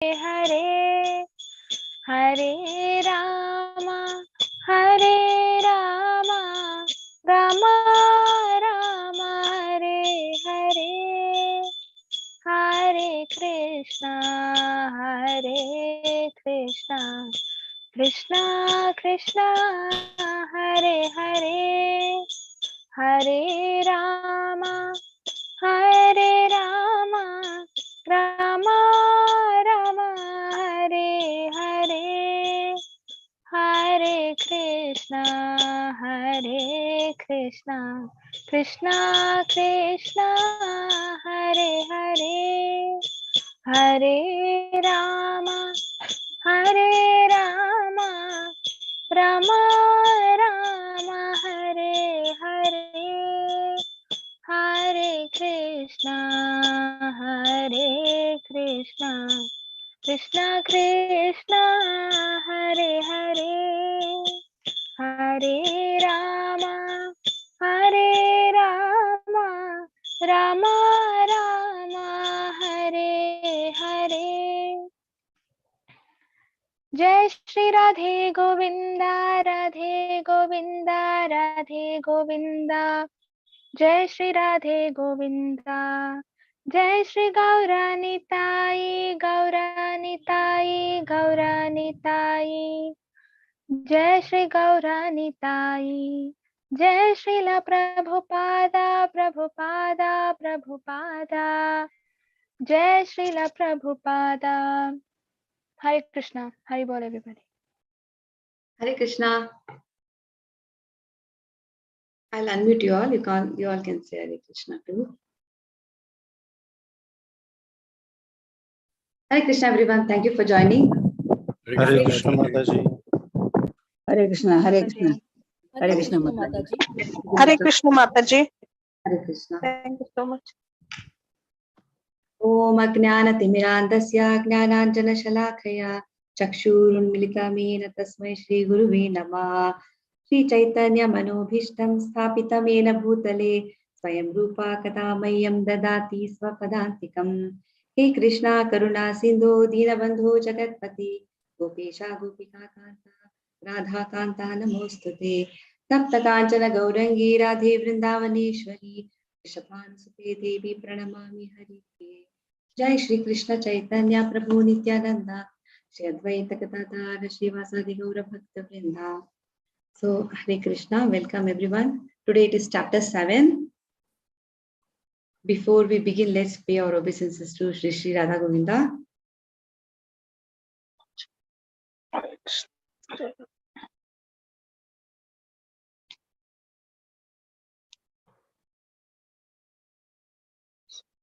Hare, Hare Rama, Hare Rama, Rama Rama, Hare Hare, Hare Krishna, Hare Krishna, Krishna Krishna, Hare Hare, Hare Rama, Hare Rama, Rama Rama, Hare Hare, Hare Krishna, Hare Krishna, Krishna Krishna, Hare Hare, Hare Rama, Hare Rama, Rama Rama, Hare Hare, Hare Krishna, Hare Krishna, Krishna Krishna, Hare Hare, Hare Rama, Hare Rama, Rama Rama, Hare Hare. Jai Shri Radhe Govinda, Radhe Govinda, Radhe Govinda. Jai Shri Radhe Govinda. Jai Shri Gauranitai, Gauranitai, Gauranitai. Jai Shri Gauranitai. Jai Shri La Prabhupada, Prabhupada, Prabhupada. Jai Shri La Prabhupada. Hare Krishna. Hare Bol everybody. Hare Krishna. I'll unmute you all. You all can say Hare Krishna too. Hare Krishna, everyone. Thank you for joining. Hare Krishna Mataji. Hare Krishna, Hare Krishna. Hare Krishna Mataji. Hare Krishna Mataji. Hare Krishna. Thank you so much. Om Ajnana-timirandasya Jnananjana-shalakaya Chakshurunmilitamena Tasmai Shri Guruve Namah. Shri Chaitanya Manobhishtam Sthapitamena Bhutale Swayam Rupa Kadamayam Dadati Swapadantikam. He Krishna Karuna Sindhu Dinabandhu Jagatpati Gopesha Gopika Kanta Radha Kanta Namostute Tapta Kanchana Gaurangi Radhe Vrindavaneshwari Rishabhan Sute Devi Pranamami Hari. Jai Shri Krishna Chaitanya Prabhu Nityananda Shri Advaita Gadadhara Srivasadi Gaura Bhakta Vrinda. So Hare Krishna, welcome everyone. Today it is chapter 7. Before we begin, let's pay our obeisances to Shri Shri Radha Govinda.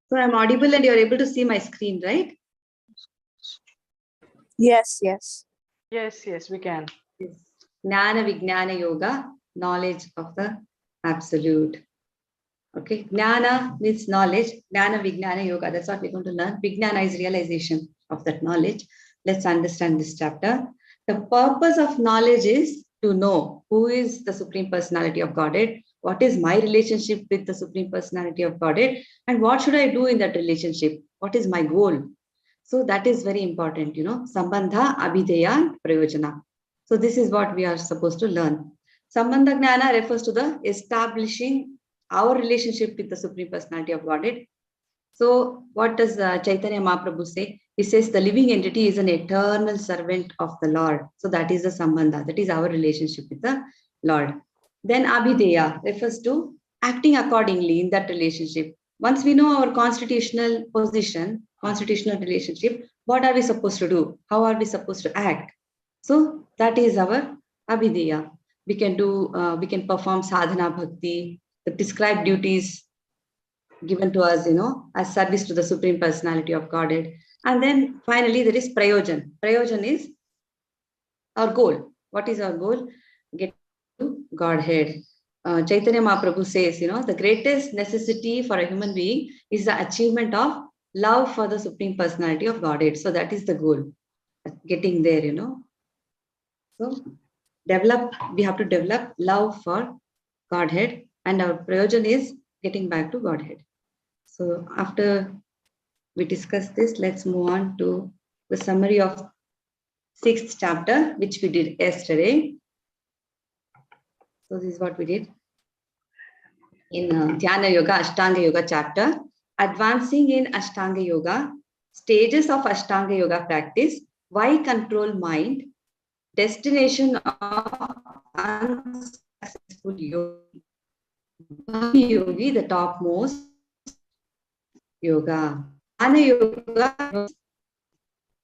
So I'm audible and you're able to see my screen, right? Yes, yes. Yes, we can. Yes. Jnana Vijnana Yoga, knowledge of the Absolute. Okay, Jnana means knowledge. Jnana Vijnana Yoga, that's what we're going to learn. Vijnana is realization of that knowledge. Let's understand this chapter. The purpose of knowledge is to know who is the Supreme Personality of Godhead, what is my relationship with the Supreme Personality of Godhead, and what should I do in that relationship? What is my goal? So that is very important, Sambandha, Abhideya, Prayojana. So this is what we are supposed to learn. Sambandha Jnana refers to the establishing our relationship with the Supreme Personality of Godhead. So what does Chaitanya Mahaprabhu say? He says the living entity is an eternal servant of the Lord. So that is the Sambandha. That is our relationship with the Lord. Then Abhideya refers to acting accordingly in that relationship. Once we know our constitutional position, constitutional relationship, what are we supposed to do? How are we supposed to act? So that is our Abhideya. We can perform sadhana bhakti, the prescribed duties given to us, as service to the Supreme Personality of Godhead. And then finally, there is Prayojan. Prayojan is our goal. What is our goal? Get to Godhead. Chaitanya Mahaprabhu says, the greatest necessity for a human being is the achievement of love for the Supreme Personality of Godhead. So that is the goal, getting there, So we have to develop love for Godhead, and our prayojan is getting back to Godhead. So after we discuss this, let's move on to the summary of 6th chapter, which we did yesterday. So this is what we did in Dhyana Yoga, Ashtanga Yoga chapter. Advancing in Ashtanga Yoga, stages of Ashtanga Yoga practice, why control mind, destination of unsuccessful yogi. Bhakti Yogi, the topmost yoga. Dhyana Yoga,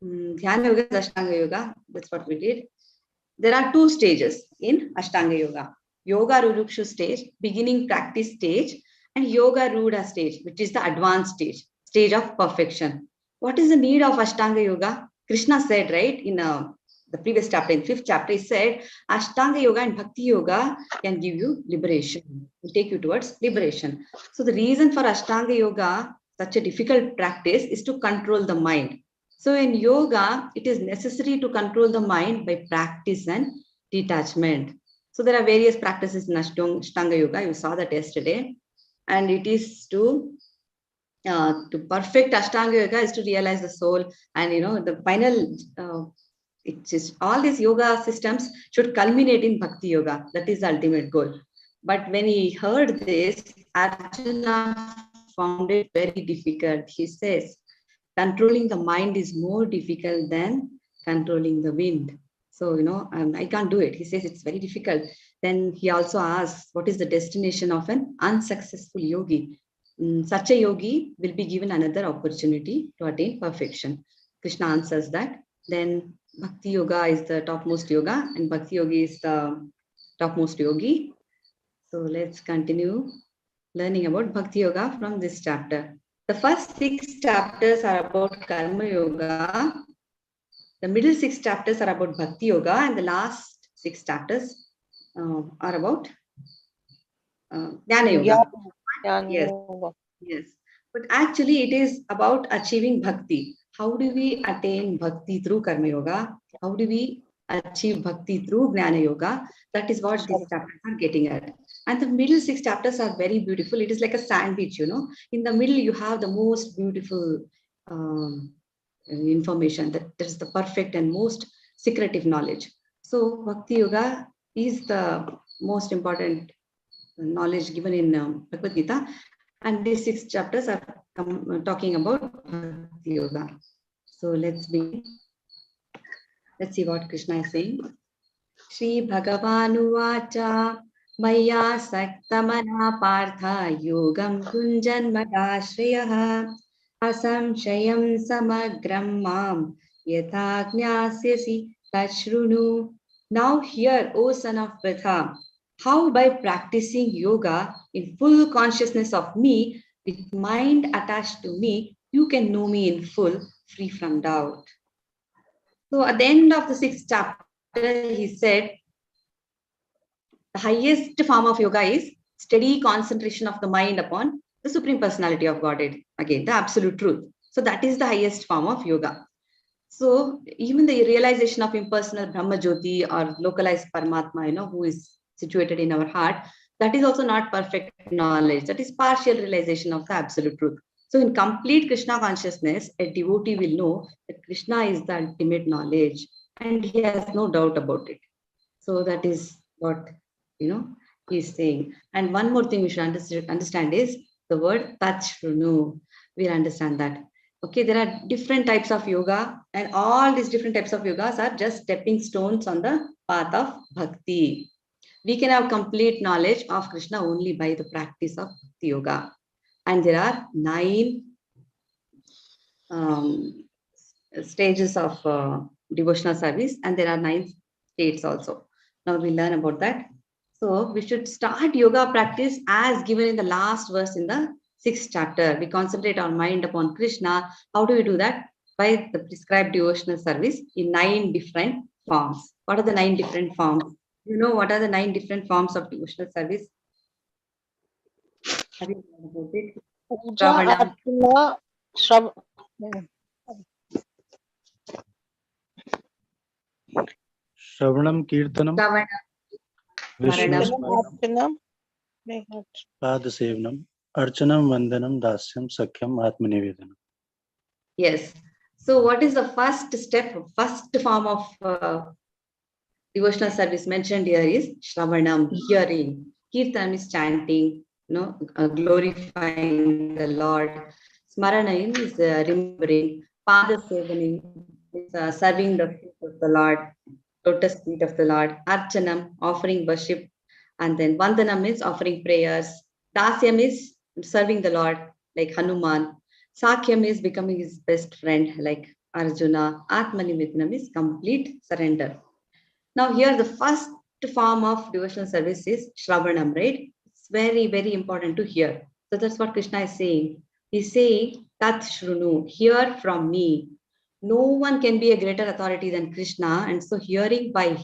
Dhyana Yoga is Ashtanga Yoga. That's what we did. There are 2 stages in Ashtanga Yoga. Yoga Rurukshu stage, beginning practice stage, and Yoga Ruda stage, which is the advanced stage, stage of perfection. What is the need of Ashtanga Yoga? Krishna said, right, in the previous chapter, in 5th chapter, he said, Ashtanga Yoga and Bhakti Yoga can give you liberation, will take you towards liberation. So the reason for Ashtanga Yoga, such a difficult practice, is to control the mind. So in yoga, it is necessary to control the mind by practice and detachment. So there are various practices in Ashtanga Yoga. You saw that yesterday. And it is to perfect Ashtanga Yoga is to realize the soul. And, the final, it's just all these yoga systems should culminate in Bhakti Yoga. That is the ultimate goal. But when he heard this, Arjuna found it very difficult. He says, controlling the mind is more difficult than controlling the wind. So, I can't do it. He says it's very difficult. Then he also asks, what is the destination of an unsuccessful yogi? Such a yogi will be given another opportunity to attain perfection. Krishna answers that. Then Bhakti Yoga is the topmost yoga and Bhakti Yogi is the topmost yogi. So let's continue learning about Bhakti Yoga from this chapter. The first 6 chapters are about Karma Yoga. The middle 6 chapters are about Bhakti Yoga, and the last 6 chapters are about Jnana Yoga. Yes. But actually, it is about achieving Bhakti. How do we attain Bhakti through Karma Yoga? How do we achieve Bhakti through Jnana Yoga? That is what these chapters are getting at. And the middle 6 chapters are very beautiful. It is like a sandwich, In the middle, you have the most beautiful information. That is the perfect and most secretive knowledge. So Bhakti Yoga is the most important knowledge given in Bhagavad Gita. And these 6 chapters are talking about Bhakti Yoga. So let's begin. Let's see what Krishna is saying. Shri Bhagavanu Vacha Maya Saktamana Partha Yogam Kunjan Madashriyaha Asamshayam Samagram Mam Yathagnyasyasi Tashrunu. Now hear, O son of Pratha, how by practicing yoga in full consciousness of me, with mind attached to me, you can know me in full, free from doubt. So at the end of the 6th chapter, he said, the highest form of yoga is steady concentration of the mind upon the Supreme Personality of Godhead. Again, the absolute truth. So that is the highest form of yoga. So even the realization of impersonal Brahma Jyoti or localized Paramatma, who is situated in our heart, that is also not perfect knowledge. That is partial realization of the absolute truth. So in complete Krishna consciousness, a devotee will know that Krishna is the ultimate knowledge and he has no doubt about it. So that is what, he's saying. And one more thing we should understand is the word Tachrunu. We'll understand that. Okay, there are different types of yoga, and all these different types of yogas are just stepping stones on the path of bhakti. We can have complete knowledge of Krishna only by the practice of Bhakti Yoga. And there are 9 stages of devotional service, and there are 9 states also. Now we'll learn about that. So we should start yoga practice as given in the last verse in the 6th chapter. We concentrate our mind upon Krishna. How do we do that? By the prescribed devotional service in 9 different forms. What are the 9 different forms? You know what are the 9 different forms of devotional service? Have you heard about it? Puja, Arjuna, Shravanam Kirtanam Arjuna, Padasevanam Archanam Vandanam Dasyam Sakyam Atmanivedanam. Yes. So what is the first step, first form of devotional service mentioned here is Shravanam, hearing. Kirtan is chanting, glorifying the Lord. Smaranam is remembering. Pada Sevanam is serving the feet of the Lord, lotus feet of the Lord. Archanam, offering worship. And then Vandanam is offering prayers. Dasyam is serving the Lord, like Hanuman. Sakyam is becoming his best friend, like Arjuna. Atmanimitnam is complete surrender. Now here the first form of devotional service is Shravanam, right? It's very, very important to hear. So that's what Krishna is saying. He's saying, Tat Shrunu, hear from me. No one can be a greater authority than Krishna. And so hearing by,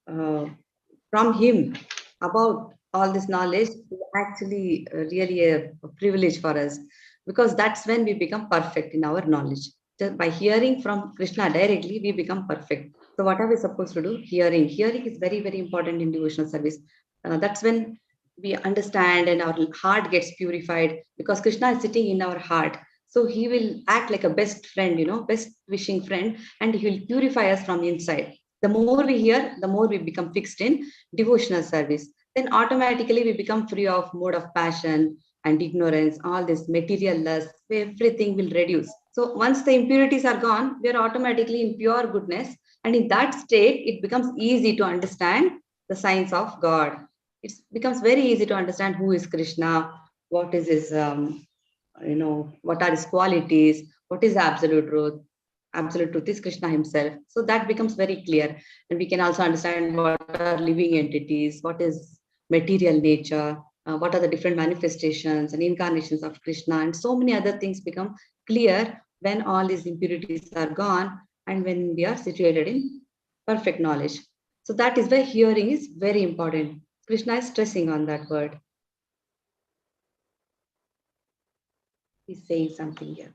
from him about all this knowledge is actually really a privilege for us, because that's when we become perfect in our knowledge. Just by hearing from Krishna directly, we become perfect. So what are we supposed to do? Hearing. Hearing is very, very important in devotional service. That's when we understand and our heart gets purified, because Krishna is sitting in our heart. So he will act like a best friend, best wishing friend, and he will purify us from inside. The more we hear, the more we become fixed in devotional service. Then automatically we become free of mode of passion and ignorance, all this material lust, everything will reduce. So once the impurities are gone, we are automatically in pure goodness. And in that state, it becomes easy to understand the signs of God. It becomes very easy to understand who is Krishna, what is his, what are his qualities, what is the absolute truth. Absolute truth is Krishna himself. So that becomes very clear. And we can also understand what are living entities, what is material nature, what are the different manifestations and incarnations of Krishna, and so many other things become clear when all these impurities are gone and when we are situated in perfect knowledge. So that is why hearing is very important. Krishna is stressing on that word. He's saying something here.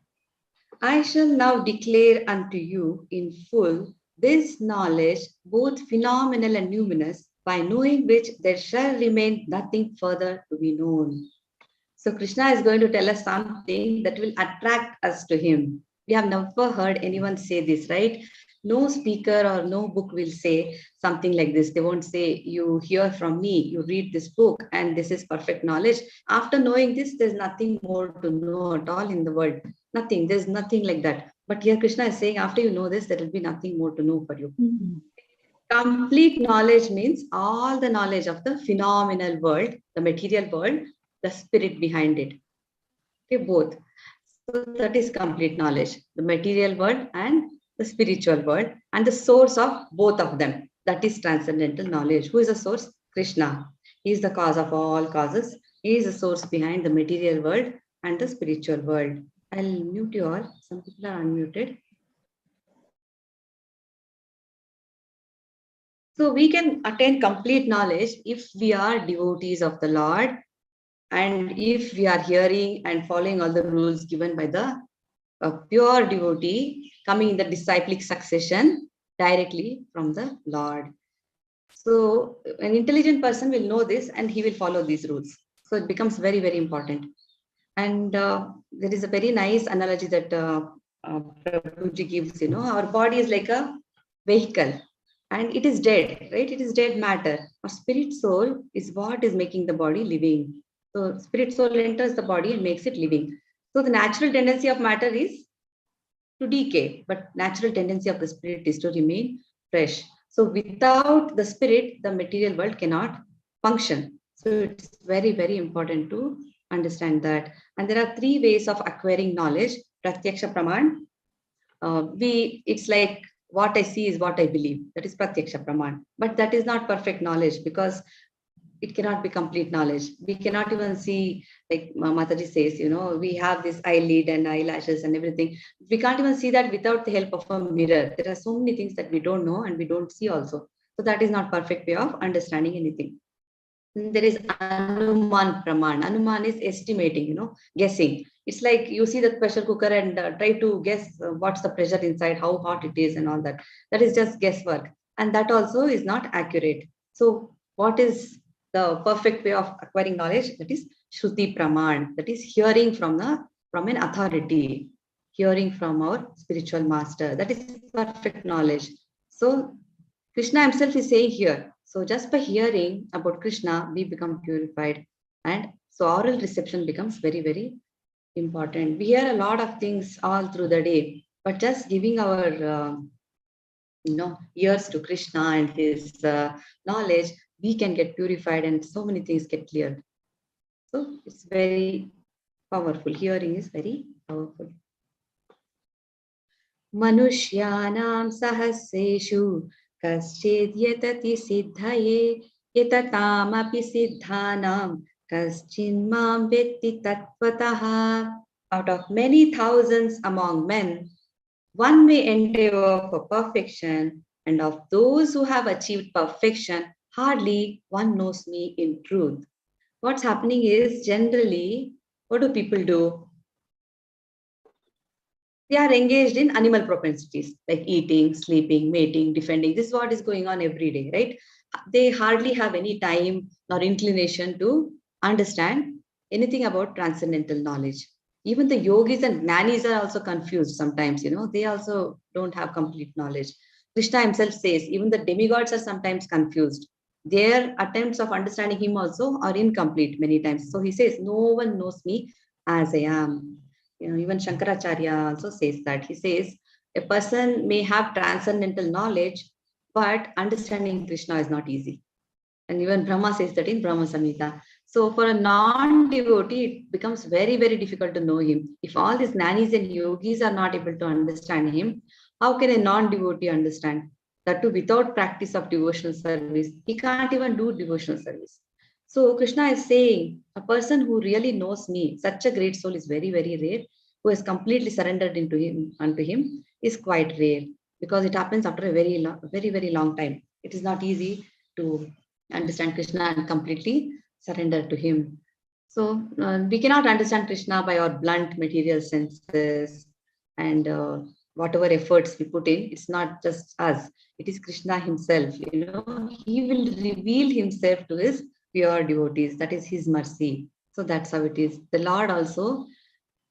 I shall now declare unto you in full this knowledge, both phenomenal and numinous, by knowing which there shall remain nothing further to be known. So Krishna is going to tell us something that will attract us to him. We have never heard anyone say this, right? No speaker or no book will say something like this. They won't say, you hear from me, you read this book, and this is perfect knowledge. After knowing this, there's nothing more to know at all in the world. Nothing, there's nothing like that. But here Krishna is saying, after you know this, there will be nothing more to know for you. Complete knowledge means all the knowledge of the phenomenal world, the material world, the spirit behind it. Okay, both. So that is complete knowledge, the material world and the spiritual world, and the source of both of them. That is transcendental knowledge. Who is the source? Krishna. He is the cause of all causes. He is the source behind the material world and the spiritual world. I'll mute you all. Some people are unmuted. So we can attain complete knowledge if we are devotees of the Lord, and if we are hearing and following all the rules given by the pure devotee coming in the disciplic succession directly from the Lord. So an intelligent person will know this and he will follow these rules. So it becomes very, very important. And there is a very nice analogy that Prabhuji gives, our body is like a vehicle and it is dead, right? It is dead matter. Our spirit soul is what is making the body living. So spirit soul enters the body and makes it living. So the natural tendency of matter is to decay, but natural tendency of the spirit is to remain fresh. So without the spirit, the material world cannot function. So it's very, very important to understand that. And there are three ways of acquiring knowledge. Pratyaksha Praman. It's like what I see is what I believe. That is Pratyaksha Praman. But that is not perfect knowledge, because it cannot be complete knowledge. We cannot even see, like Mataji says, we have this eyelid and eyelashes and everything. We can't even see that without the help of a mirror. There are so many things that we don't know and we don't see also. So that is not perfect way of understanding anything. There is Anuman Praman. Anuman is estimating, guessing. It's like you see the pressure cooker and try to guess what's the pressure inside, how hot it is and all that. That is just guesswork. And that also is not accurate. So what is the perfect way of acquiring knowledge? That is Shruti Praman. That is hearing from an authority. hearing from our spiritual master. That is perfect knowledge. So Krishna himself is saying here, so just by hearing about Krishna, we become purified. And so oral reception becomes very, very important. We hear a lot of things all through the day, but just giving our ears to Krishna and his knowledge, we can get purified and so many things get cleared. So it's very powerful. Hearing is very powerful. Manushyanam sahasreshu kaschid yatati siddhaye yatataamapi siddhanam kaschin mam vetti tattvataha. Out of many thousands among men, one may endeavor for perfection, and of those who have achieved perfection, hardly one knows me in truth. What's happening is, generally, what do people do? They are engaged in animal propensities like eating, sleeping, mating, defending. This is what is going on every day, right? They hardly have any time nor inclination to understand anything about transcendental knowledge. Even the yogis and gnanis are also confused sometimes, they also don't have complete knowledge. Krishna himself says, even the demigods are sometimes confused. Their attempts of understanding him also are incomplete many times. So he says, no one knows me as I am. Even Shankaracharya also says that. He says, a person may have transcendental knowledge, but understanding Krishna is not easy. And even Brahma says that in Brahma Samhita. So for a non-devotee, it becomes very, very difficult to know him. If all these gnanis and yogis are not able to understand him, how can a non-devotee understand? That too without practice of devotional service. He can't even do devotional service. So Krishna is saying, a person who really knows me, such a great soul is very, very rare. Who has completely surrendered unto him is quite rare, because it happens after a very, very long time. It is not easy to understand Krishna and completely surrender to him. So we cannot understand Krishna by our blunt material senses and whatever efforts we put in. It's not just us. It is Krishna himself. He will reveal himself to his pure devotees. That is his mercy. So that's how it is. The Lord also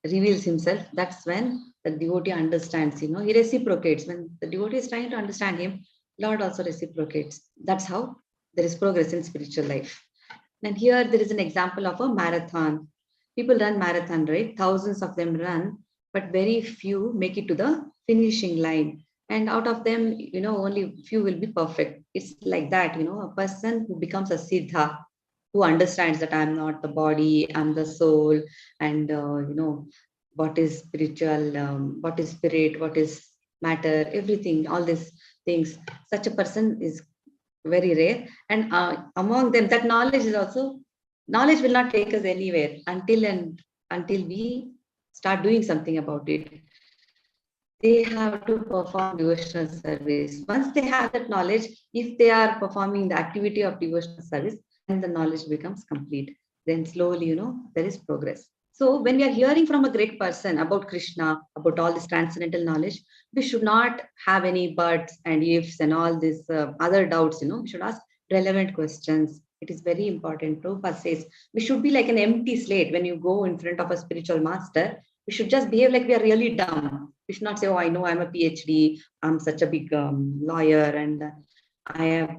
reveals himself. That's when the devotee understands. He reciprocates. When the devotee is trying to understand him, Lord also reciprocates. That's how there is progress in spiritual life. And here there is an example of a marathon. People run marathon, right? Thousands of them run, but very few make it to the finishing line. And out of them, only few will be perfect. It's like that, a person who becomes a siddha, who understands that I'm not the body, I'm the soul, and what is spiritual, what is spirit, what is matter, everything, all these things. Such a person is very rare, and among them, that knowledge will not take us anywhere until we start doing something about it. They have to perform devotional service. Once they have that knowledge, if they are performing the activity of devotional service, then the knowledge becomes complete. Then slowly, there is progress. So when we are hearing from a great person about Krishna, about all this transcendental knowledge, we should not have any buts and ifs and all these other doubts. We should ask relevant questions. It is very important. Prabhupada says we should be like an empty slate. When you go in front of a spiritual master, we should just behave like we are really dumb. We should not say, oh, I know I'm a PhD, I'm such a big lawyer, and I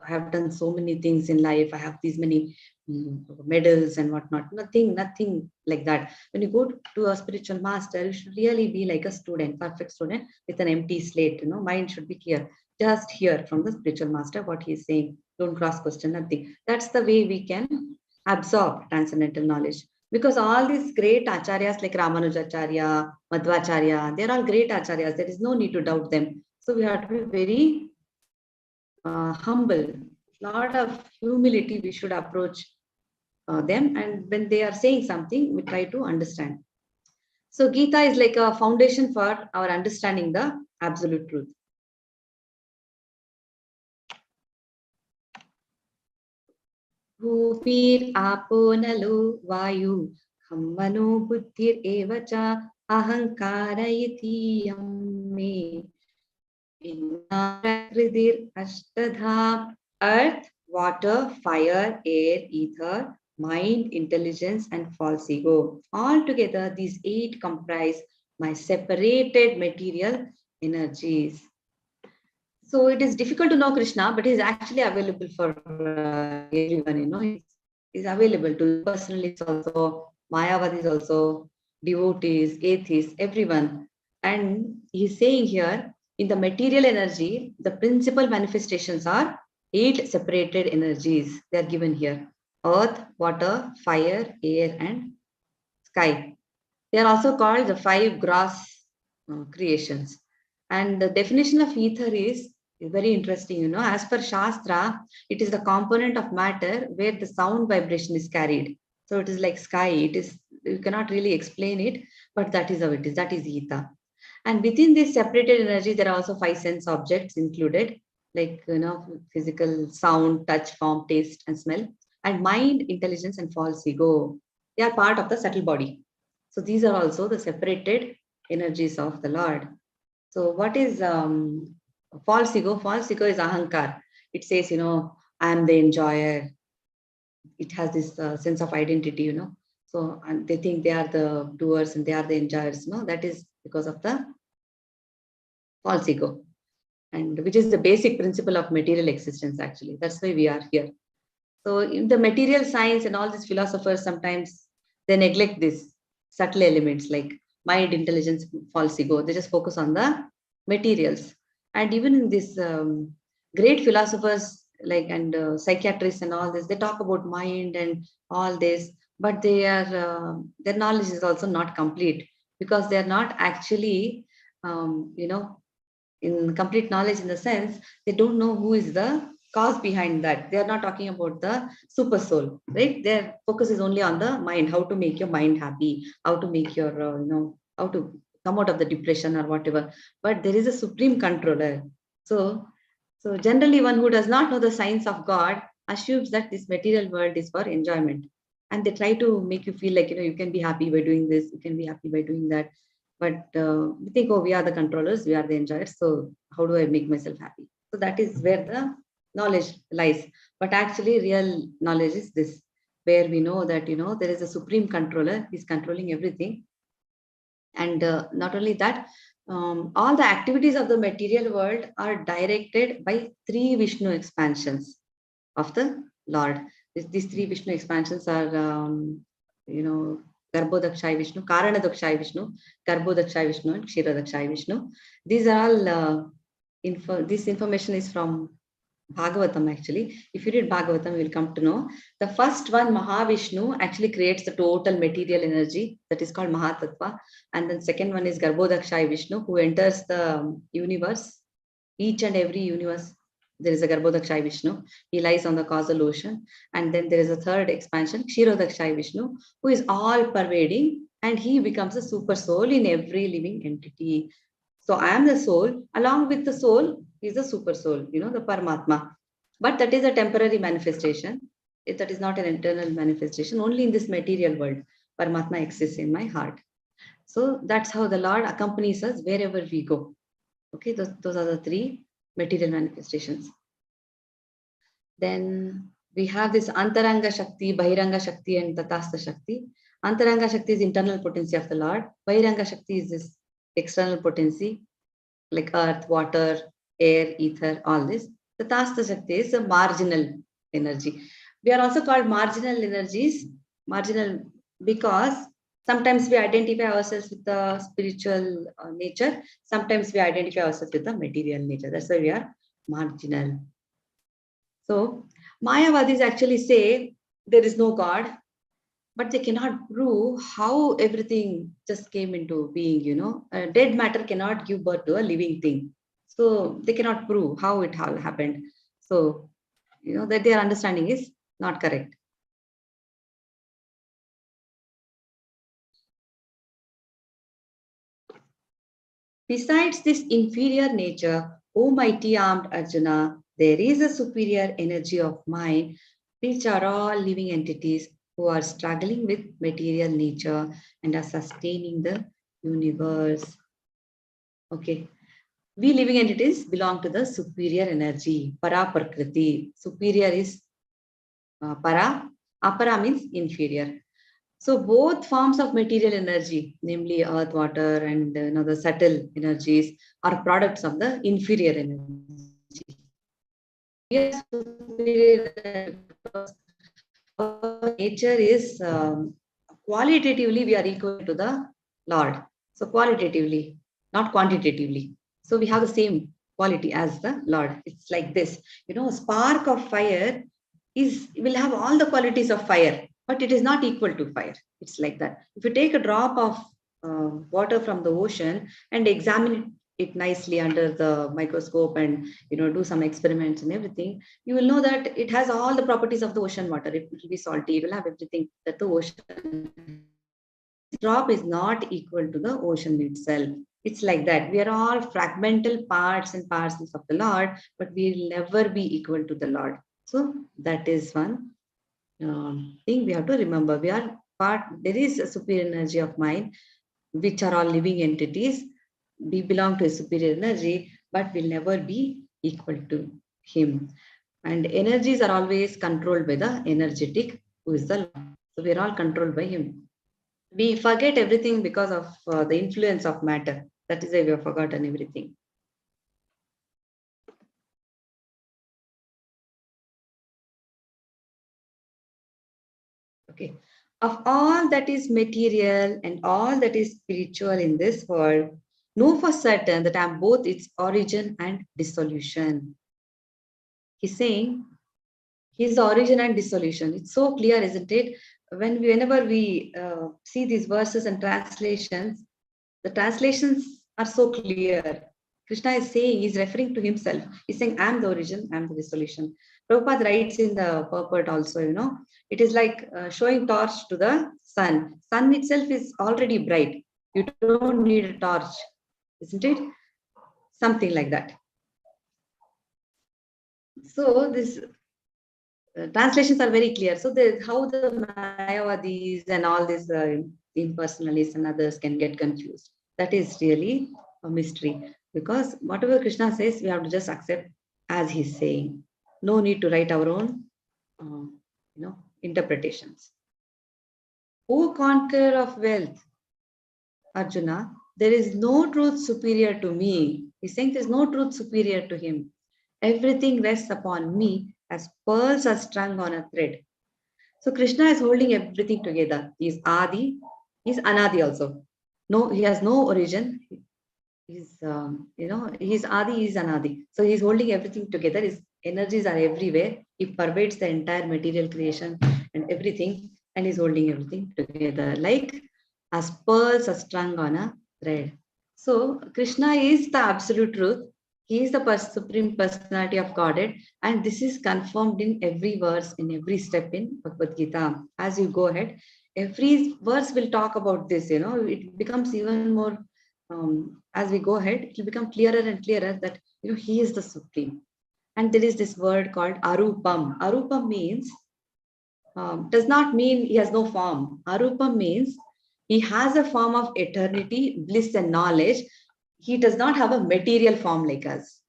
have done so many things in life. I have these many medals and whatnot. Nothing like that. When you go to a spiritual master, you should really be like a student, perfect student with an empty slate. Mind should be clear. Just hear from the spiritual master what he is saying. Don't cross question, nothing. That's the way we can absorb transcendental knowledge. Because all these great acharyas like Ramanujacharya, Madhvacharya, they're all great acharyas. There is no need to doubt them. So we have to be very humble. A lot of humility we should approach them. And when they are saying something, we try to understand. So Gita is like a foundation for our understanding the absolute truth. Bhupir apo nalu vayu khammano buddhir evacha ahankara iti yamme vinnarakridir ashtadha. Earth, water, fire, air, ether, mind, intelligence, and false ego. Altogether, these 8 comprise my separated material energies. So it is difficult to know Krishna, but he is actually available for everyone, you know. He's available to personalists also, Mayavadis also, devotees, atheists, everyone. And he's saying here, in the material energy, the principal manifestations are 8 separated energies. They are given here: earth, water, fire, air, and sky. They are also called the 5 gross creations. And the definition of ether is very interesting. You know, as per Shastra, it is the component of matter where the sound vibration is carried. So it is like sky. It is, you cannot really explain it, but that is how it is. That is ether. And within this separated energy, there are also 5 sense objects included, like, you know, physical, sound, touch, form, taste, and smell. And mind, intelligence, and false ego. They are part of the subtle body. So these are also the separated energies of the Lord. So what is false ego? False ego is ahankar. It says, you know, I am the enjoyer. It has this sense of identity, you know. So and they think they are the doers and they are the enjoyers. No, that is because of the false ego, and which is the basic principle of material existence. Actually, that's why we are here. So in the material science and all these philosophers, sometimes they neglect this subtle elements like mind, intelligence, false ego. They just focus on the materials. And even in this great philosophers like and psychiatrists and all this, they talk about mind and all this, but they are their knowledge is also not complete because they are not actually you know, in complete knowledge, in the sense they don't know who is the cause behind that. They are not talking about the super soul, right? Their focus is only on the mind, how to make your mind happy, how to make your you know, how to come out of the depression or whatever. But there is a supreme controller. So generally one who does not know the science of God assumes that this material world is for enjoyment, and they try to make you feel like, you know, you can be happy by doing this, you can be happy by doing that. But we think, oh, we are the controllers, we are the enjoyers, so how do I make myself happy? So that is where the knowledge lies. But actually real knowledge is this, where we know that, you know, there is a supreme controller, he's controlling everything. And not only that, all the activities of the material world are directed by 3 Vishnu expansions of the Lord. These 3 Vishnu expansions are you know, Garbhodakshay Vishnu, Karanadakshay Vishnu, Garbhodakshay Vishnu, and Kshirodakshay Vishnu. These are all this information is from Bhagavatam. Actually, if you read Bhagavatam, you will come to know the first one, Mahavishnu, actually creates the total material energy, that is called Mahatattva. And then second one is Garbhodakshay Vishnu, who enters the universe, each and every universe. There is a Garbhodakshay Vishnu, he lies on the causal ocean. And then there is a third expansion, Kshirodakshay Vishnu, who is all pervading, and he becomes a super soul in every living entity. So I am the soul, along with the soul is the super soul, you know, the Paramatma. But that is a temporary manifestation. That is not an internal manifestation. Only in this material world, Paramatma exists in my heart. So that's how the Lord accompanies us wherever we go. Okay, those are the 3 material manifestations. Then we have this Antaranga Shakti, Bahiranga Shakti, and Tatastha Shakti. Antaranga Shakti is internal potency of the Lord. Bahiranga Shakti is this external potency, like earth, water, air, ether, all this. Tatastha Shakti is a marginal energy. We are also called marginal energies, marginal because sometimes we identify ourselves with the spiritual nature, sometimes we identify ourselves with the material nature. That's why we are marginal. So Mayavadis actually say there is no God, but they cannot prove how everything just came into being, you know. Dead matter cannot give birth to a living thing. So they cannot prove how it happened. So, you know, that their understanding is not correct. Besides this inferior nature, O mighty armed Arjuna, there is a superior energy of mind, which are all living entities who are struggling with material nature and are sustaining the universe. Okay. We living entities belong to the superior energy, Para Prakriti. Superior is Para, Apara means inferior. So both forms of material energy, namely earth, water, and the subtle energies, are products of the inferior energy. We are superior because our nature is qualitatively we are equal to the Lord. So qualitatively, not quantitatively. So we have the same quality as the Lord. It's like this. A spark of fire will have all the qualities of fire, but it is not equal to fire. It's like that. If you take a drop of water from the ocean and examine it nicely under the microscope and do some experiments and everything, you will know that it has all the properties of the ocean water. It will be salty, it will have everything that the ocean drop is not equal to the ocean itself. It's like that. We are all fragmental parts and parcels of the Lord, but we will never be equal to the Lord. So that is one thing we have to remember. We are part, there is a superior energy of mind, which are all living entities. We belong to a superior energy, but will never be equal to him. And energies are always controlled by the energetic, who is the Lord. So we are all controlled by him. We forget everything because of the influence of matter. That is why we have forgotten everything. Okay. Of all that is material and all that is spiritual in this world, know for certain that I am both its origin and dissolution. He's saying his origin and dissolution. It's so clear, isn't it? Whenever we see these verses and translations, the translations are so clear. Krishna is saying, he's referring to himself. He's saying, I'm the origin, I'm the dissolution. Prabhupada writes in the purport also, it is like showing torch to the sun. Sun itself is already bright. You don't need a torch, isn't it? Something like that. So this translations are very clear. So how the Mayavadis and all these impersonalists and others can get confused. That is really a mystery, because whatever Krishna says, we have to just accept as he's saying. No need to write our own, interpretations. O conqueror of wealth, Arjuna, there is no truth superior to me. He's saying there's no truth superior to him. Everything rests upon me as pearls are strung on a thread. So Krishna is holding everything together. He is Adi, he is Anadi also. No, he has no origin. He's, he's Adi, he is Anadi. So he's holding everything together. His energies are everywhere. He pervades the entire material creation and everything, and he's holding everything together like as pearls are strung on a thread. So Krishna is the absolute truth. He is the supreme personality of Godhead, and this is confirmed in every verse, in every step in Bhagavad Gita. As you go ahead, every verse will talk about this. It becomes even more. As we go ahead, it will become clearer and clearer that he is the supreme. And there is this word called arupam. Arupam means does not mean he has no form. Arupam means he has a form of eternity, bliss, and knowledge. He does not have a material form like us.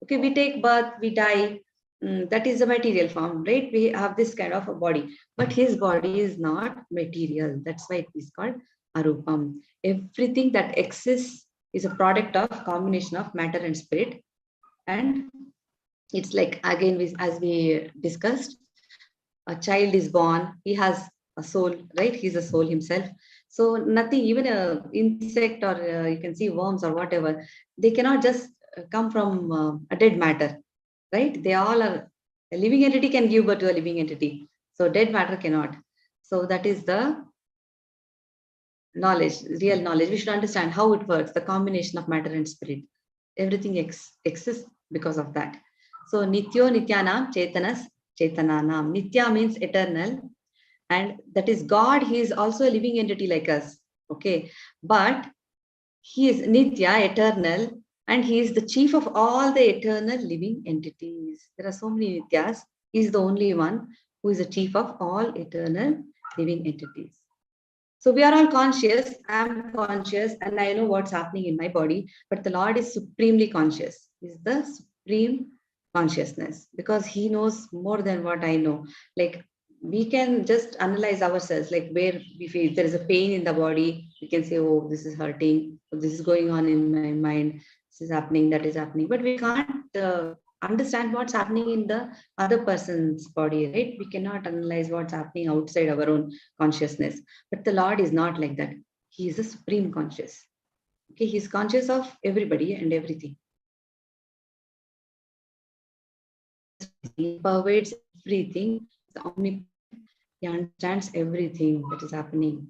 Okay, we take birth, we die. That is a material form, right? We have this kind of a body, but his body is not material. That's why it is called arupam. Everything that exists is a product of combination of matter and spirit. And it's like, again, as we discussed, a child is born, he has a soul, right? He's a soul himself. So nothing, even a insect or you can see worms or whatever, they cannot just come from a dead matter, right? They all are, a living entity can give birth to a living entity. So dead matter cannot. So that is the knowledge, real knowledge. We should understand how it works, the combination of matter and spirit. Everything exists because of that. So Nityo Nityanam Chetanas Chetananam. Nitya means eternal, and that is God. He is also a living entity like us. Okay, but he is Nitya, eternal, and he is the chief of all the eternal living entities. There are so many Nityas. He is the only one who is the chief of all eternal living entities. So we are all conscious. I am conscious and I know what's happening in my body, but the Lord is supremely conscious. He is the supreme consciousness because he knows more than what I know. Like we can just analyze ourselves, like where we feel there is a pain in the body, we can say, oh, this is hurting, this is going on in my mind, this is happening, that is happening, but we can't understand what's happening in the other person's body, right? We cannot analyze what's happening outside our own consciousness. But the Lord is not like that. He is a supreme conscious. Okay, he's conscious of everybody and everything. He pervades everything. He understands everything that is happening.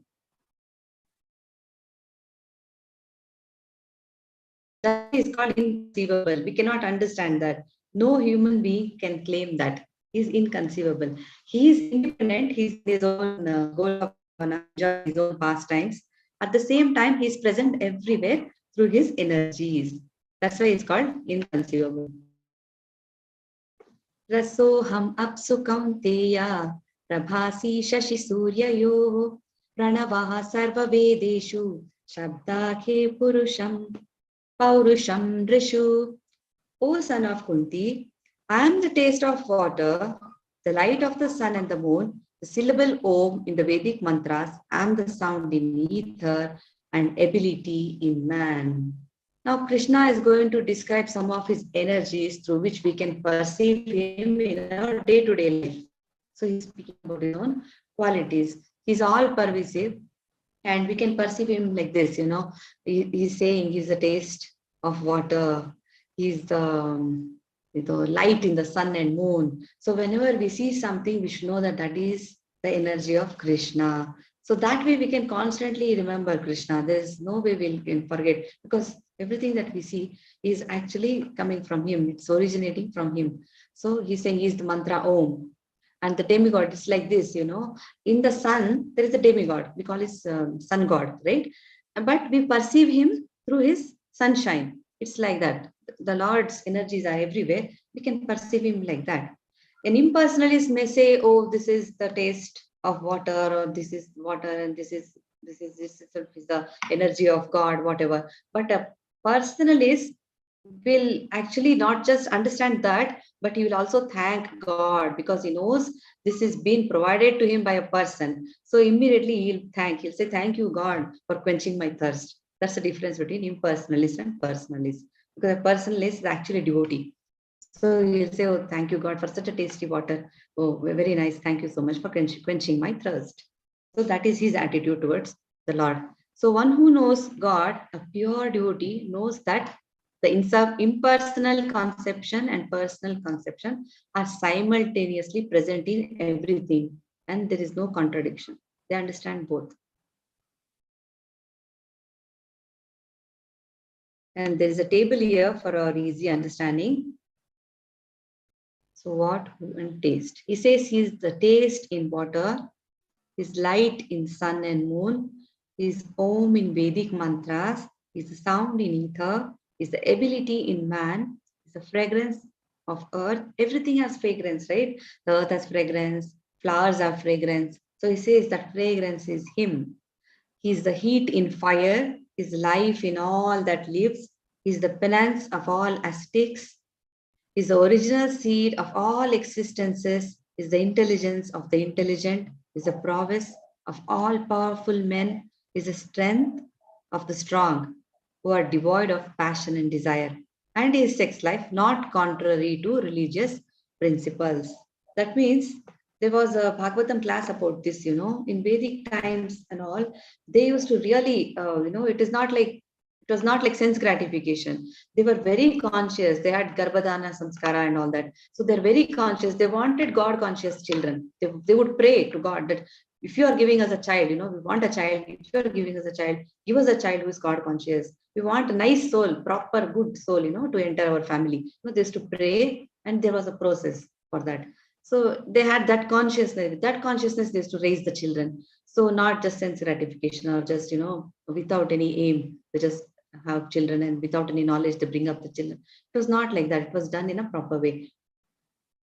That is called inconceivable. We cannot understand that. No human being can claim that. He is inconceivable. He is independent. He is his own goal of enjoy his own pastimes. At the same time, he is present everywhere through his energies. That's why it's called inconceivable. Rasoham apsu kaunteya prabhasi shashi suryayo pranavaha sarva vedeshu shabdakhe purusham paurusham drishu. O son of Kunti, I am the taste of water, the light of the sun and the moon, the syllable Om in the Vedic mantras, I am the sound in ether and ability in man. Now Krishna is going to describe some of his energies through which we can perceive him in our day-to-day life. So he's speaking about his own qualities. He's all pervasive and we can perceive him like this, he's saying he's the taste of water. He's the light in the sun and moon. So whenever we see something, we should know that that is the energy of Krishna. So that way we can constantly remember Krishna. There's no way we can forget, because everything that we see is actually coming from him. It's originating from him. So he's saying he's the mantra Om. And the demigod is like this, in the sun, there is a demigod. We call it sun god, right? But we perceive him through his sunshine. It's like that. The Lord's energies are everywhere. We can perceive him like that. An impersonalist may say, oh, this is the taste of water, or this is water, and this is the energy of God, whatever. But a personalist will actually not just understand that, but he will also thank God, because he knows this is being provided to him by a person. So immediately he'll say, thank you, God, for quenching my thirst. That's the difference between impersonalist and personalist. Because a personalist is actually devotee. So he'll say, oh, thank you, God, for such a tasty water. Oh, very nice. Thank you so much for quenching my thirst. So that is his attitude towards the Lord. So one who knows God, a pure devotee, knows that the impersonal conception and personal conception are simultaneously present in everything, and there is no contradiction. They understand both. And there is a table here for our easy understanding. So what and taste? He says he's the taste in water, his light in sun and moon, his Om in Vedic mantras, his sound in ether, is the ability in man, is the fragrance of earth. Everything has fragrance, right? The earth has fragrance, flowers have fragrance. So he says that fragrance is him. He is the heat in fire, his life in all that lives, he is the penance of all Aztecs, is the original seed of all existences, is the intelligence of the intelligent, is the prowess of all powerful men, is the strength of the strong, who are devoid of passion and desire, and his sex life not contrary to religious principles. That means there was a Bhagavatam class about this, in Vedic times and all, they used to really, it was not like sense gratification. They were very conscious. They had Garbhadana Samskara and all that. So they're very conscious. They wanted God conscious children. They would pray to God that if you are giving us a child, we want a child. If you are giving us a child, give us a child who is God conscious. We want a nice soul, proper, good soul, to enter our family. They used to pray, and there was a process for that. So they had that consciousness. With that consciousness, they used to raise the children. So not just sense gratification or just, without any aim, they just have children and without any knowledge, they bring up the children. It was not like that. It was done in a proper way.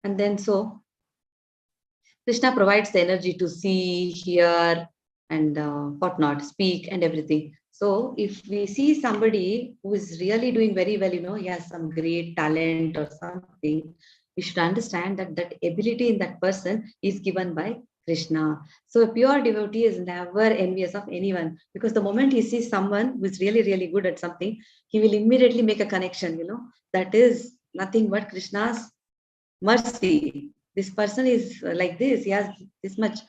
And then so Krishna provides the energy to see, hear, and whatnot, speak and everything. So if we see somebody who is really doing very well, he has some great talent or something, we should understand that that ability in that person is given by Krishna. So a pure devotee is never envious of anyone, because the moment he sees someone who is really, really good at something, he will immediately make a connection, that is nothing but Krishna's mercy. This person is like this, he has this much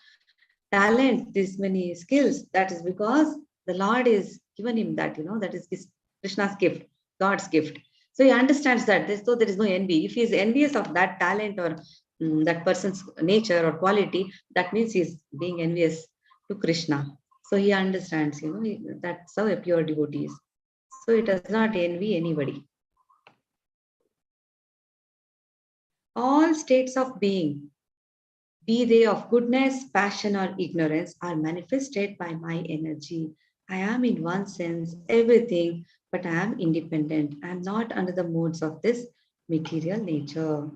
talent, this many skills. That is because the Lord is given him that, that is Krishna's gift, God's gift. So he understands that. So there is no envy. If he is envious of that talent or that person's nature or quality, that means he is being envious to Krishna. So he understands, that's how a pure devotee is. So it does not envy anybody. All states of being, be they of goodness, passion, or ignorance, are manifested by my energy. I am in one sense everything, but I am independent. I am not under the modes of this material nature.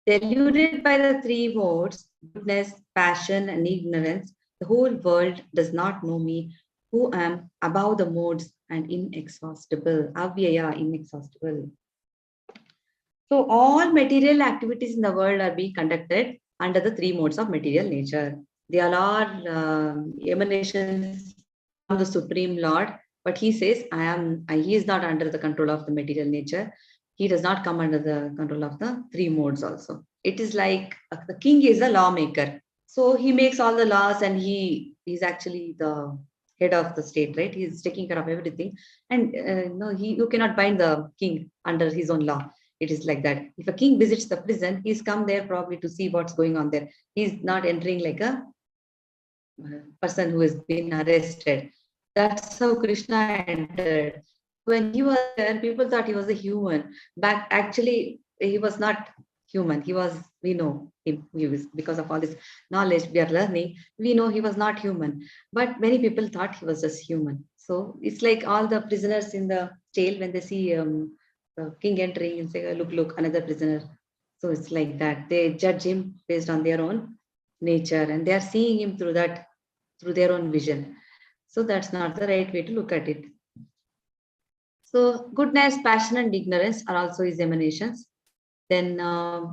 Deluded by the three modes, goodness, passion, and ignorance, the whole world does not know me, who am above the modes and inexhaustible. Avyaya, inexhaustible. So all material activities in the world are being conducted under the three modes of material nature. They all are emanations from the Supreme Lord, but he says, he is not under the control of the material nature. He does not come under the control of the three modes also. It is like the king is a lawmaker. So he makes all the laws, and he is actually the head of the state, right? He is taking care of everything. And you cannot bind the king under his own law. It is like that. If a king visits the prison, he's come there probably to see what's going on there. He's not entering like a person who has been arrested. That's how Krishna entered. When he was there, people thought he was a human. But actually, he was not human. We know him. He was, because of all this knowledge we are learning, we know he was not human. But many people thought he was just human. So it's like all the prisoners in the jail, when they see the king entering and say, look, another prisoner. So it's like that. They judge him based on their own nature, and they are seeing him through their own vision. So that's not the right way to look at it. So goodness, passion, and ignorance are also his emanations. Then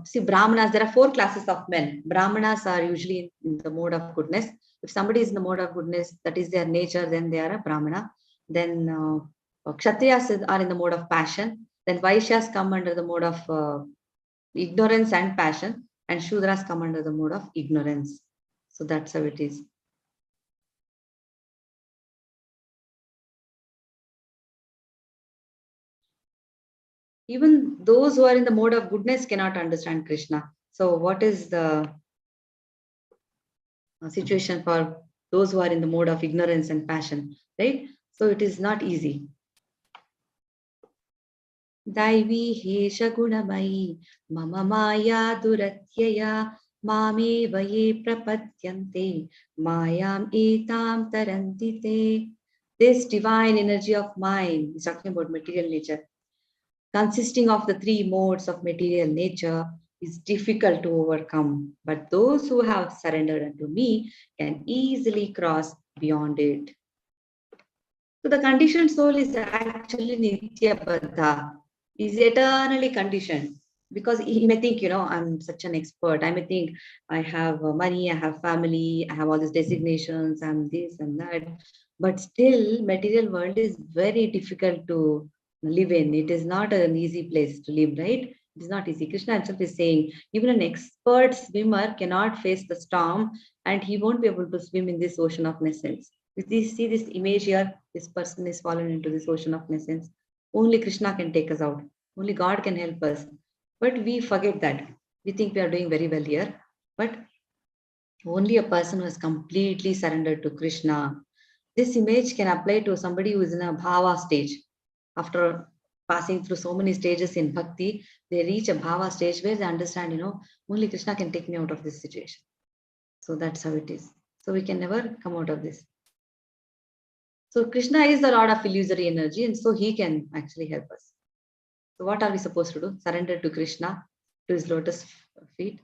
see, Brahmanas, there are 4 classes of men. Brahmanas are usually in the mode of goodness. If somebody is in the mode of goodness, that is their nature, then they are a Brahmana. Then Kshatriyas are in the mode of passion. Then Vaishyas come under the mode of ignorance and passion, and Shudras come under the mode of ignorance. So that's how it is. Even those who are in the mode of goodness cannot understand Krishna. So what is the situation for those who are in the mode of ignorance and passion, right? So it is not easy. Daivi hesha gunamai mama maya duratyaya mame vaye prapatyante mayam etam tarantite. This divine energy of mine is talking about material nature, consisting of the 3 modes of material nature, is difficult to overcome. But those who have surrendered unto me can easily cross beyond it. So the conditioned soul is actually Nitya Baddha, is eternally conditioned, because he may think, I'm such an expert. I may think I have money, I have family, I have all these designations, I'm this and that. But still, material world is very difficult to live in. It is not an easy place to live, right? It is not easy. Krishna himself is saying, even an expert swimmer cannot face the storm, and he won't be able to swim in this ocean of nescience. If you see this image here, this person is fallen into this ocean of nescience. Only Krishna can take us out. Only God can help us. But we forget that. We think we are doing very well here. But only a person who has completely surrendered to Krishna. This image can apply to somebody who is in a bhava stage. After passing through so many stages in bhakti, they reach a bhava stage where they understand, only Krishna can take me out of this situation. So that's how it is. So we can never come out of this. So Krishna is the Lord of illusory energy, and so he can actually help us. So what are we supposed to do? Surrender to Krishna, to his lotus feet,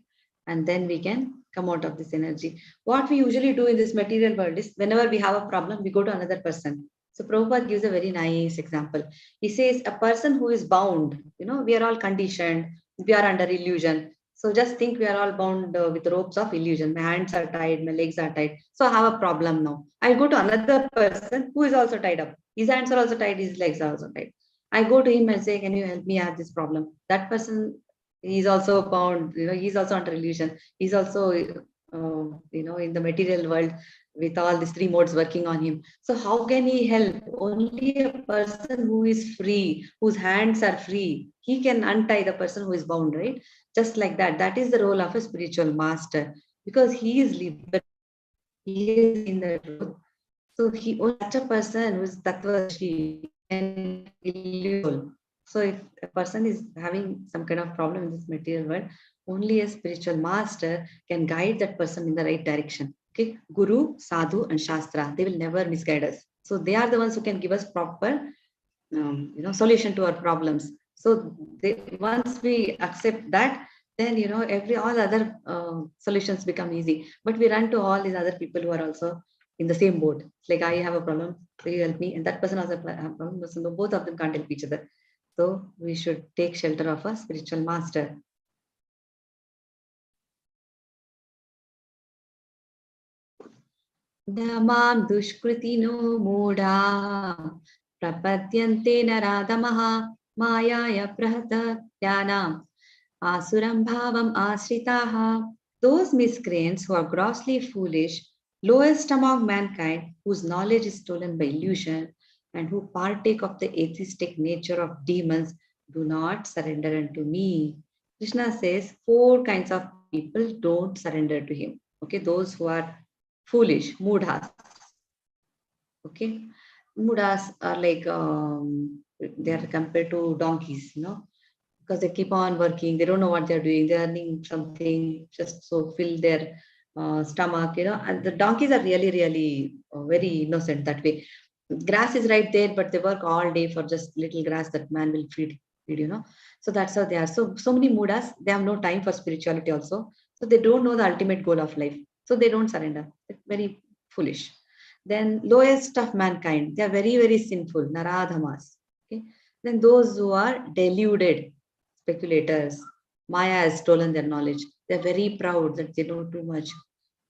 and then we can come out of this energy. What we usually do in this material world is, whenever we have a problem, we go to another person. So Prabhupada gives a very nice example. He says, a person who is bound, we are all conditioned, we are under illusion. So just think we are all bound with ropes of illusion. My hands are tied, my legs are tied. So I have a problem now. I go to another person who is also tied up. His hands are also tied, his legs are also tied. I go to him and say, can you help me have this problem? That person is also bound, he's also under illusion. He's also, in the material world with all these three modes working on him. So how can he help? Only a person who is free, whose hands are free, he can untie the person who is bound, right? Just like that. That is the role of a spiritual master, because he is liberal. He is in the truth. So he only such a person who is tattva and illusory. So if a person is having some kind of problem in this material world, only a spiritual master can guide that person in the right direction. Okay, Guru, Sadhu, and Shastra, they will never misguide us. So they are the ones who can give us proper, solution to our problems. So once we accept that, then all other solutions become easy. But we run to all these other people who are also in the same boat. Like, I have a problem, will you help me? And that person has a problem. So both of them can't help each other. So we should take shelter of a spiritual master. Namam dushkritino moodha prapadyante naradamaha mayaya prahata dhyanam asuram bhavam asritaha. Those miscreants who are grossly foolish, lowest among mankind, whose knowledge is stolen by illusion, and who partake of the atheistic nature of demons, do not surrender unto me. Krishna says 4 kinds of people don't surrender to him. Okay, those who are foolish, mudhas. Okay, mudhas are like they are compared to donkeys, because they keep on working. They don't know what they're doing. They're earning something just so fill their stomach, And the donkeys are really, really very innocent that way. Grass is right there, but they work all day for just little grass that man will feed. So that's how they are. So many mudhas, they have no time for spirituality also. So they don't know the ultimate goal of life. So they don't surrender. It's very foolish. Then lowest of mankind, they are very, very sinful, naradhamas. Okay. Then those who are deluded, speculators, Maya has stolen their knowledge. They're very proud that they know too much.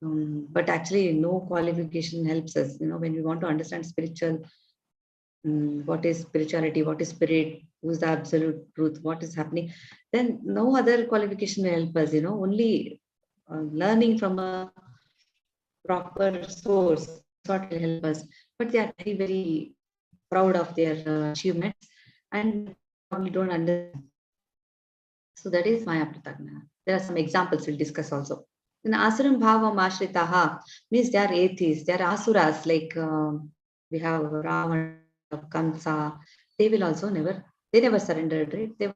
But actually, no qualification helps us. When we want to understand spiritual, what is spirituality, what is spirit, who is the absolute truth, what is happening, then no other qualification will help us. Only learning from a proper source, what will help us. But they are very, very proud of their achievements and probably don't understand. So that is Maya Pratagna. There are some examples we'll discuss also. Then Asuram Bhavam Ashritaha means they are atheists, they are asuras, like we have Ravana, Kamsa. They will also they never surrendered, right?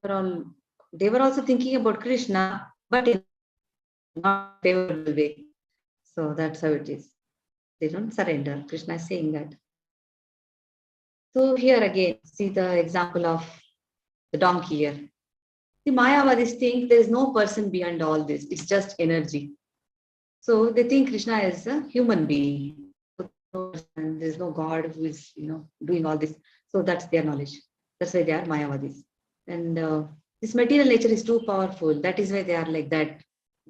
They were also thinking about Krishna, but in not favorable way. So that's how it is. They don't surrender. Krishna is saying that. So here again, see the example of the donkey here. The Mayavadis think there is no person beyond all this. It's just energy. So they think Krishna is a human being. And there's no God who is, doing all this. So that's their knowledge. That's why they are Mayavadis. And this material nature is too powerful. That is why they are like that.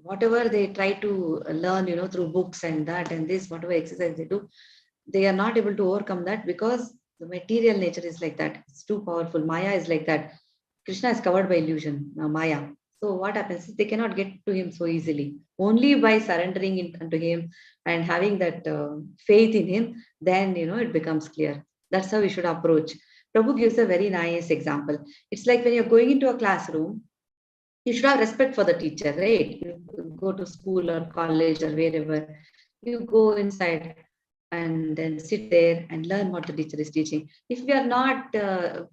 Whatever they try to learn, through books and that and this, whatever exercise they do, they are not able to overcome that because the material nature is like that. It's too powerful. Maya is like that. Krishna is covered by illusion, Maya. So what happens is they cannot get to him so easily. Only by surrendering unto him and having that faith in him, then, it becomes clear. That's how we should approach. Prabhu gives a very nice example. It's like when you're going into a classroom, you should have respect for the teacher, right? You go to school or college or wherever, you go inside and then sit there and learn what the teacher is teaching. If we are not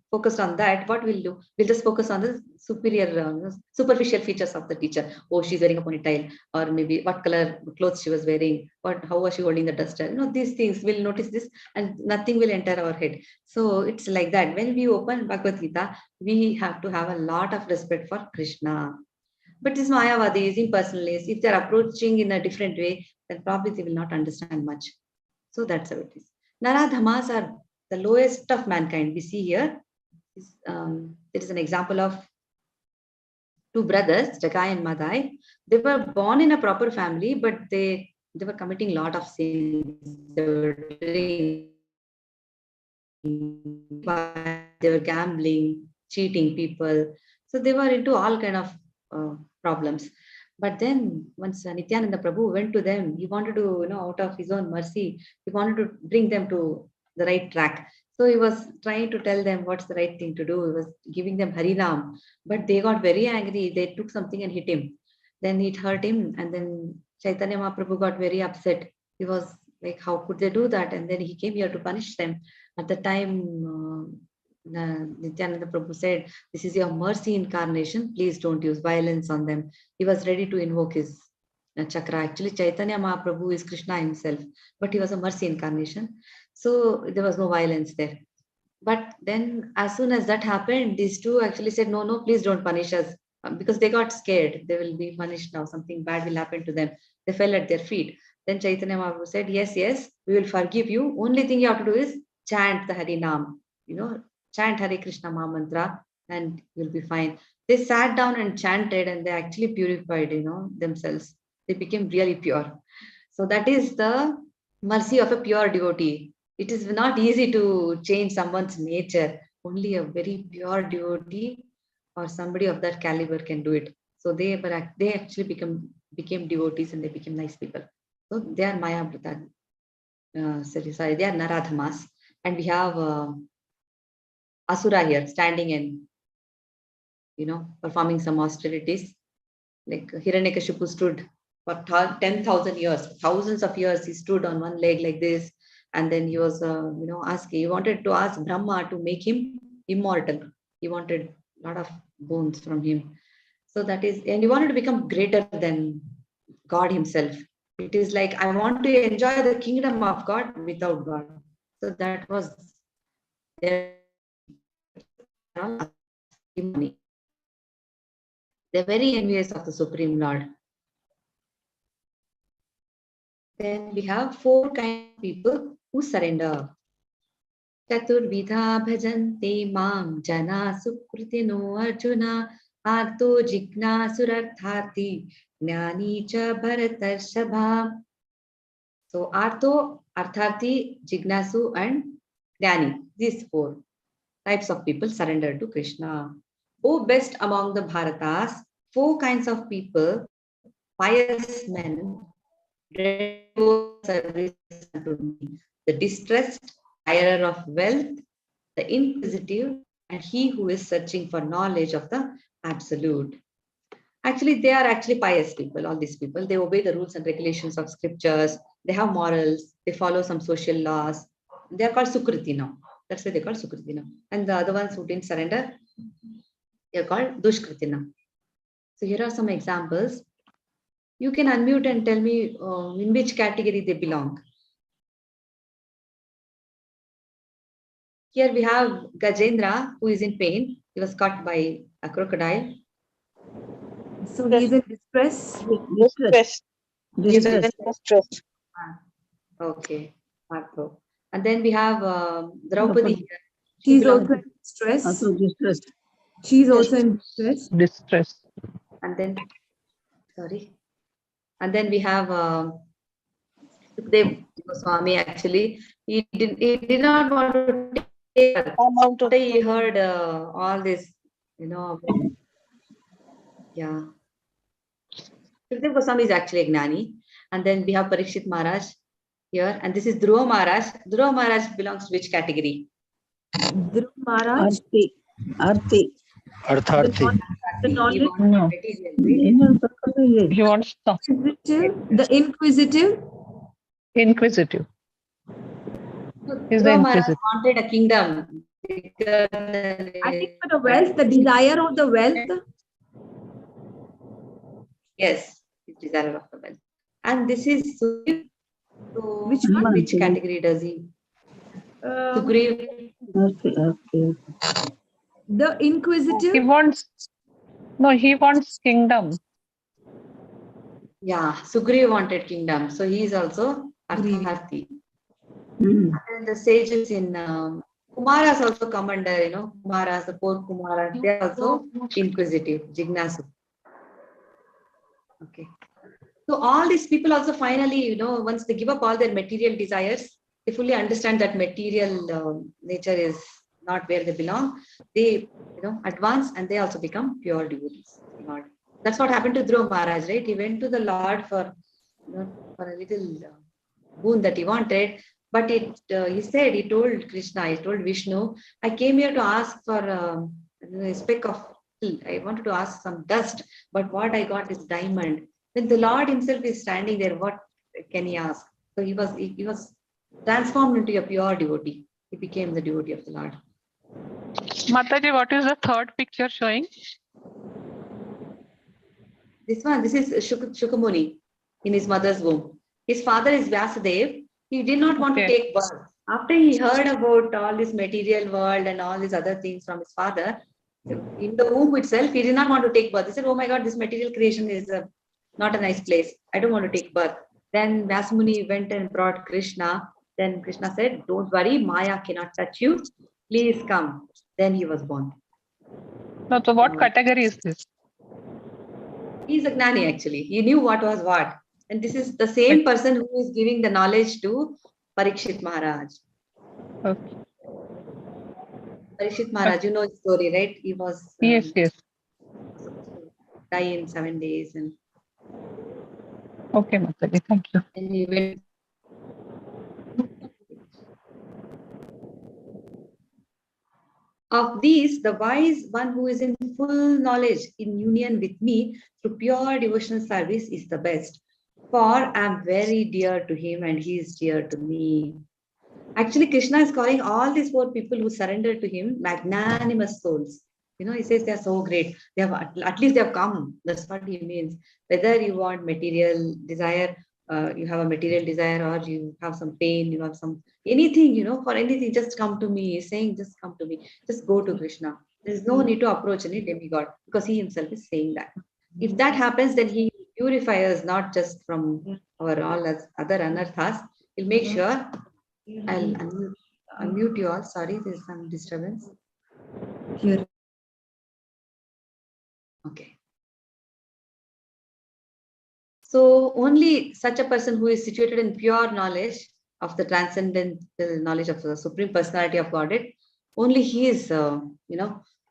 focused on that, what we'll do? We'll just focus on the superficial features of the teacher. Oh, she's wearing a ponytail, or maybe what color clothes she was wearing, how was she holding the duster? These things, we'll notice this and nothing will enter our head. So it's like that. When we open Bhagavad Gita, we have to have a lot of respect for Krishna. But these Mayavadis, impersonalists, if they're approaching in a different way, then probably they will not understand much. So that's how it is. Naradhamas are the lowest of mankind. We see here, there is an example of two brothers, Jagai and Madai. They were born in a proper family, but they were committing a lot of sins. They were gambling, cheating people. So they were into all kind of problems. But then once Nityananda Prabhu went to them, he wanted to, out of his own mercy, he wanted to bring them to the right track. So he was trying to tell them what's the right thing to do. He was giving them Harinam, but they got very angry. They took something and hit him. Then it hurt him, and then Chaitanya Mahaprabhu got very upset. He was like, how could they do that? And then he came here to punish them. At the time, Nityananda Prabhu said, this is your mercy incarnation. Please don't use violence on them. He was ready to invoke his chakra. Actually, Chaitanya Mahaprabhu is Krishna himself, but he was a mercy incarnation. So there was no violence there. But then as soon as that happened, these two actually said, no, please don't punish us, because they got scared. They will be punished now. Something bad will happen to them. They fell at their feet. Then Chaitanya Mahaprabhu said, yes, we will forgive you. Only thing you have to do is chant the Harinam, chant Hare Krishna Maha Mantra, and you'll be fine. They sat down and chanted, and they actually purified, themselves. They became really pure. So that is the mercy of a pure devotee. It is not easy to change someone's nature. Only a very pure devotee or somebody of that caliber can do it. So they actually became devotees, and they became nice people. So they are Maya Brata. They are Naradhamas. And we have Asura here standing and, performing some austerities. Like Hiranyakashipu stood for 10,000 years, thousands of years. He stood on one leg like this. And then he was, asking, he wanted to ask Brahma to make him immortal. He wanted a lot of boons from him. So that is, and he wanted to become greater than God himself. It is like, I want to enjoy the kingdom of God without God. So that was their money. They're very envious of the Supreme Lord. Then we have 4 kinds of people who surrender. Chaturvidha bhajante mam jana sukritino Arjuna arto jignasuraarthati jnani cha bharatarshabha. So arto, arthati, jignasu and jnani. These 4 types of people surrender to Krishna. O best among the Bharatas, 4 kinds of people, pious men, service unto me. The distressed, tirer of wealth, the inquisitive, and he who is searching for knowledge of the absolute. Actually, they are actually pious people, all these people. They obey the rules and regulations of scriptures. They have morals. They follow some social laws. They are called Sukriti now. That's why they're called Sukriti now. And the other ones who didn't surrender, they're called Dushkriti now. So here are some examples. You can unmute and tell me in which category they belong. Here we have Gajendra, who is in pain. He was caught by a crocodile. So he is in distress. Distress. Okay. And then we have Draupadi here. She is also in distress. Also distressed. She is also in distress. Distress. And then, And then we have Sukdev Goswami. Actually, he did not want to take her. After he heard all this, yeah. Sukdev Goswami is actually a Gnani. And then we have Parikshit Maharaj here. And this is Dhruva Maharaj. Dhruva Maharaj belongs to which category? Dhruva Maharaj? Arti. Artharthi. No. He wants some. The inquisitive. Inquisitive. He's the Dhruva Maharaj inquisitive. wanted a kingdom. I think for the wealth, the desire of the wealth. Yes, the desire of the wealth. And this is Sugriv. So which category does he? Sugriv. Okay. The inquisitive. He wants kingdom. Yeah, Sugriv wanted kingdom. So he is also Artharthi. And the sages in Kumaras also come under, Kumaras, the 4 Kumaras, they are also inquisitive, Jignasu. Okay. So all these people also finally, once they give up all their material desires, they fully understand that material nature is not where they belong. They, advance and they also become pure devotees of the Lord. That's what happened to Dhruva Maharaj, right? He went to the Lord for, for a little boon that he wanted, but he told Krishna, he told Vishnu, I came here to ask for a speck of, I wanted to ask some dust, but what I got is diamond. When the Lord himself is standing there, what can he ask? So he was transformed into a pure devotee. He became the devotee of the Lord. Mataji, what is the third picture showing? This is Shukamuni in his mother's womb. His father is Vyasadev. He did not want to take birth. After he heard about all this material world and all these other things from his father, in the womb itself, he did not want to take birth. He said, oh my God, this material creation is not a nice place. I don't want to take birth. Then Vyasamuni went and brought Krishna. Then Krishna said, don't worry, Maya cannot touch you. Please come. Then he was born. No, so what category is this? He's a Gnani actually. He knew what was what. And this is the same person who is giving the knowledge to Parikshit Maharaj. Okay. Parikshit Maharaj, you know the story, right? He was Yes. supposed to die in 7 days. And Okay, Mataji, thank you. then he went. Of these, the wise one who is in full knowledge in union with me through pure devotional service is the best. For I am very dear to him and he is dear to me. Actually, Krishna is calling all these 4 people who surrender to him magnanimous souls. He says they are so great. They have at least they have come. That's what he means. Whether you want material desire, you have a material desire, or you have some pain, you have some anything, for anything, just come to me. He's saying, just come to me. Just go to Krishna. There is no need to approach any demigod because he himself is saying that. If that happens, then he purifies us not just from our all other anarthas. He'll make sure. I'll unmute you all. Sorry, there's some disturbance. Here. Okay. So only such a person who is situated in pure knowledge of the transcendental knowledge of the Supreme Personality of Godhead, only he is,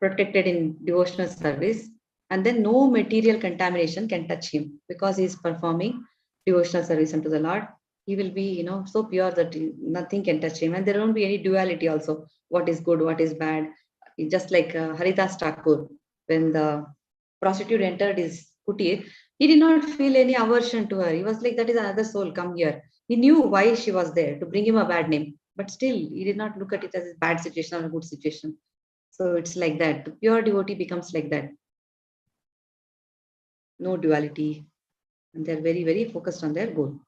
protected in devotional service, and then no material contamination can touch him because he is performing devotional service unto the Lord. He will be, so pure that nothing can touch him, and there won't be any duality also. What is good, what is bad? Just like Haridas Thakur, when the prostitute entered his kutir, he did not feel any aversion to her. He was like, that is another soul, come here. He knew why she was there, to bring him a bad name. But still, he did not look at it as a bad situation or a good situation. So it's like that. The pure devotee becomes like that. No duality. And they're very, very focused on their goal.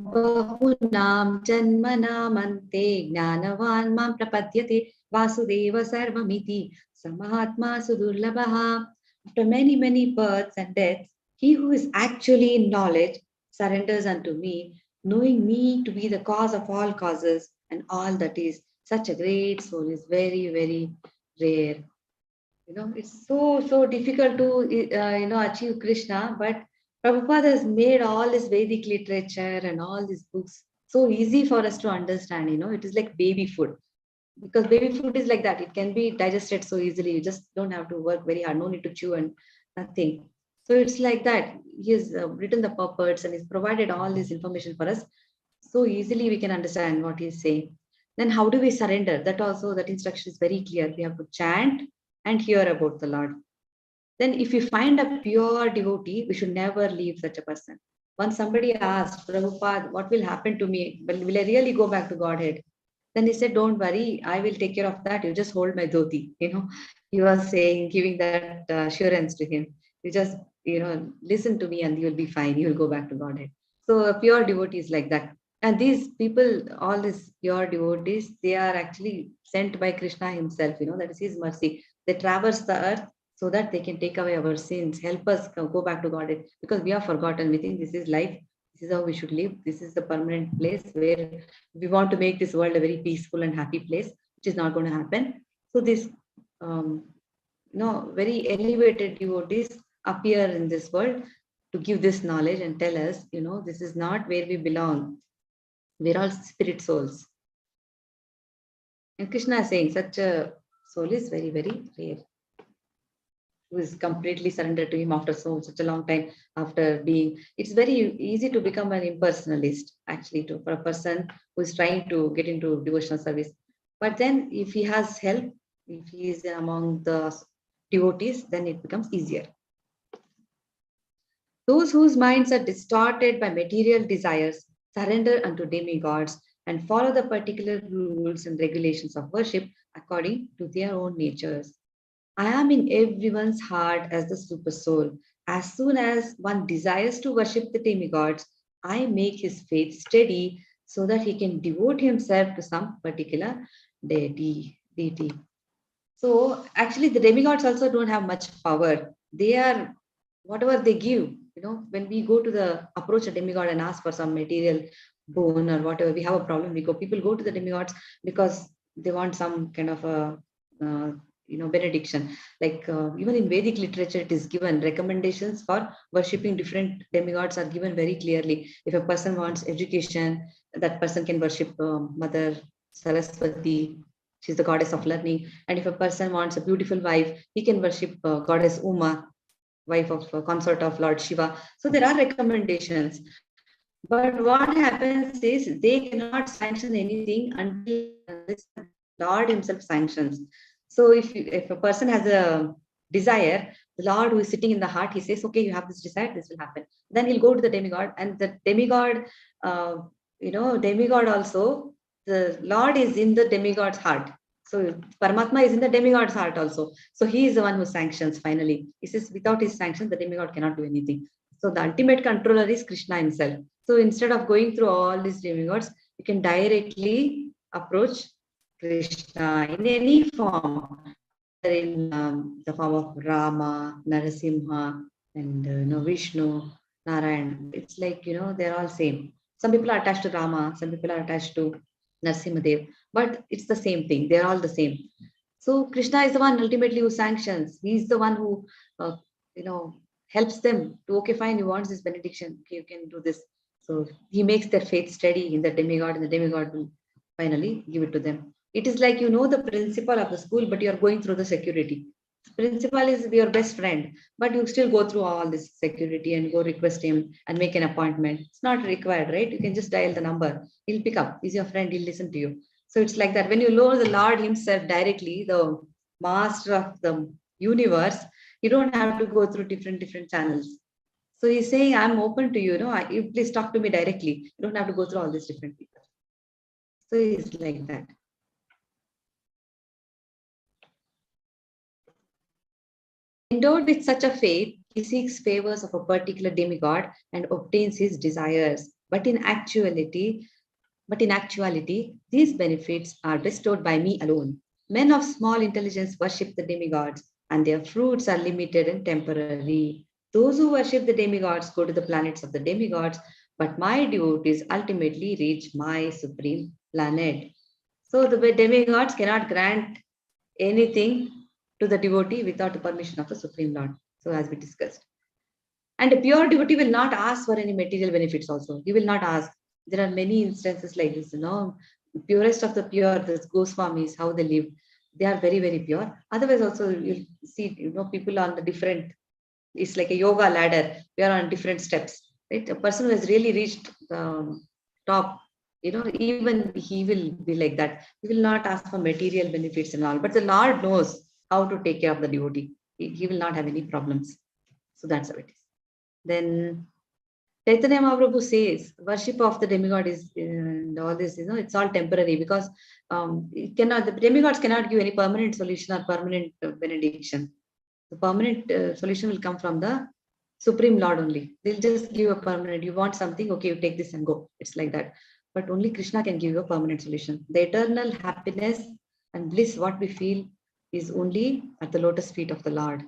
Bahunam janmanamante gnanavan mam prapadyate vasudeva sarvamiti samahatma sudurlabha. After many, many births and deaths, he who is actually in knowledge surrenders unto me, knowing me to be the cause of all causes and all that is. Such a great soul is very, very rare. It's so difficult to, achieve Krishna, but Prabhupada has made all this Vedic literature and all these books so easy for us to understand. It is like baby food, because baby food is like that. It can be digested so easily. You just don't have to work very hard. No need to chew and nothing. So it's like that. He has written the purports and he's provided all this information for us. So easily we can understand what he's saying. Then how do we surrender? That instruction is very clear. We have to chant and hear about the Lord. Then if we find a pure devotee, we should never leave such a person. Once somebody asked, Prabhupada, what will happen to me? Will I really go back to Godhead? Then he said, don't worry, I will take care of that. You just hold my dhoti. He was saying, giving that assurance to him. You just, listen to me and you'll be fine. You'll go back to Godhead. So a pure devotee is like that. And these people, all these pure devotees, they are actually sent by Krishna himself. That is his mercy. They traverse the earth so that they can take away our sins, help us go back to Godhead, because we are forgotten. We think this is life. This is how we should live. This is the permanent place where we want to make this world a very peaceful and happy place, which is not going to happen. So this very elevated devotees appear in this world to give this knowledge and tell us, this is not where we belong. We're all spirit souls. And Krishna is saying such a soul is very, very rare, who is completely surrendered to him after such a long time, after being, it's very easy to become an impersonalist, actually, for a person who is trying to get into devotional service. But then if he has help, if he is among the devotees, then it becomes easier. Those whose minds are distorted by material desires surrender unto demigods and follow the particular rules and regulations of worship according to their own natures. I am in everyone's heart as the super soul. As soon as one desires to worship the demigods, I make his faith steady so that he can devote himself to some particular deity. So actually the demigods also don't have much power. They are whatever they give. When we go to approach a demigod and ask for some material boon or whatever, we have a problem, people go to the demigods because they want some kind of a benediction. Like even in Vedic literature, it is given recommendations for worshipping different demigods are given very clearly. If a person wants education, that person can worship Mother Saraswati. She's the goddess of learning. And if a person wants a beautiful wife, he can worship goddess Uma, wife of consort of Lord Shiva. So there are recommendations. But what happens is they cannot sanction anything until Lord himself sanctions. So if a person has a desire, the Lord who is sitting in the heart, he says, okay, you have this desire, this will happen. Then he'll go to the demigod, and the demigod, demigod also, the Lord is in the demigod's heart. So Paramatma is in the demigod's heart also. So he is the one who sanctions finally. He says, without his sanction, the demigod cannot do anything. So the ultimate controller is Krishna himself. So instead of going through all these demigods, you can directly approach Krishna in any form, in the form of Rama, Narasimha, and Vishnu, Narayan. It's like, they're all same. Some people are attached to Rama, some people are attached to Narasimhadev, but it's the same thing. They're all the same. So Krishna is the one ultimately who sanctions. He's the one who, helps them to, okay, fine, you want this benediction, okay, you can do this. So he makes their faith steady in the demigod, and the demigod will finally give it to them. It is like, the principal of the school, but you are going through the security. The principal is your best friend, but you still go through all this security and go request him and make an appointment. It's not required, right? You can just dial the number. He'll pick up. He's your friend. He'll listen to you. So it's like that. When you know the Lord himself directly, the master of the universe, you don't have to go through different channels. So he's saying, I'm open to you. You please talk to me directly. You don't have to go through all these different people. So he's like that. Endowed with such a faith, he seeks favors of a particular demigod and obtains his desires. But in actuality, these benefits are bestowed by me alone. Men of small intelligence worship the demigods, and their fruits are limited and temporary. Those who worship the demigods go to the planets of the demigods, but my devotees ultimately reach my supreme planet. So the demigods cannot grant anything to the devotee without the permission of the Supreme Lord. So as we discussed. And a pure devotee will not ask for any material benefits also. He will not ask. There are many instances like this, The purest of the pure, the Goswamis, how they live. They are very, very pure. Otherwise also you'll see, people on the different, it's like a yoga ladder. We are on different steps. Right? A person who has really reached the top, even he will be like that. He will not ask for material benefits and all. But the Lord knows how to take care of the devotee. He will not have any problems. So that's how it is. Then Chaitanya Mahaprabhu says worship of the demigod is and all this, it's all temporary, because the demigods cannot give any permanent solution or permanent benediction. The permanent solution will come from the Supreme Lord only. They'll just give a permanent, you want something, okay, you take this and go. It's like that. But only Krishna can give you a permanent solution. The eternal happiness and bliss, what we feel, is only at the lotus feet of the Lord.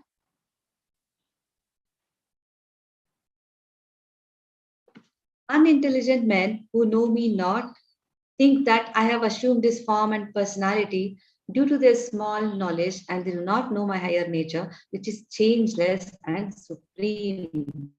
Unintelligent men who know me not think that I have assumed this form and personality due to their small knowledge, and they do not know my higher nature, which is changeless and supreme.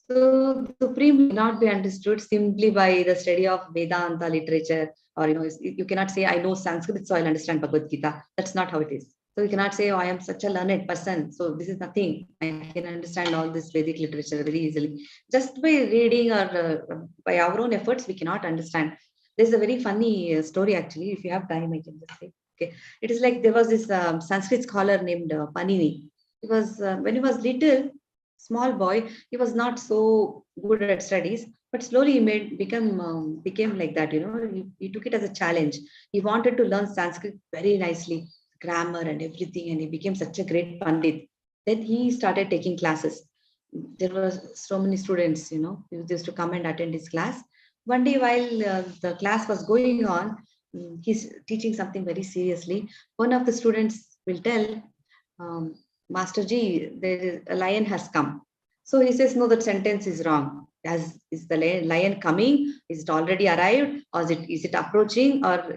So supreme cannot be understood simply by the study of Vedanta literature, or you cannot say I know Sanskrit, so I'll understand Bhagavad Gita. That's not how it is. So you cannot say, oh, I am such a learned person, so this is nothing. I can understand all this Vedic literature very easily. Just by reading or by our own efforts, we cannot understand. There's a very funny story actually. If you have time, I can just say. Okay, it is like there was this Sanskrit scholar named Panini. He was when he was little, small boy, he was not so good at studies, but slowly he became like that. He took it as a challenge. He wanted to learn Sanskrit very nicely, grammar and everything, and he became such a great pandit. Then he started taking classes. There were so many students, he used to come and attend his class. One day, while the class was going on, he's teaching something very seriously. One of the students will tell, um, Master Ji, there is a lion has come. So he says, no, that sentence is wrong. Is the lion coming? Is it already arrived? Or is it approaching? Or,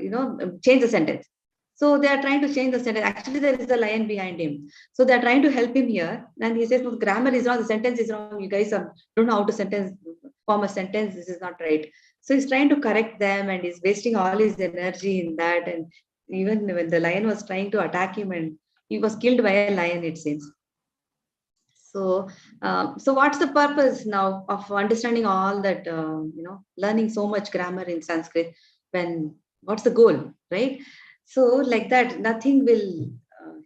change the sentence. So they are trying to change the sentence. Actually, there is a lion behind him. So they are trying to help him here. And he says, no, the grammar is wrong. The sentence is wrong. You guys don't know how to form a sentence. This is not right. So he's trying to correct them, and he's wasting all his energy in that. And even when the lion was trying to attack him, and he was killed by a lion, it seems. So what's the purpose now of understanding all that, learning so much grammar in Sanskrit? What's the goal, right? So like that, nothing will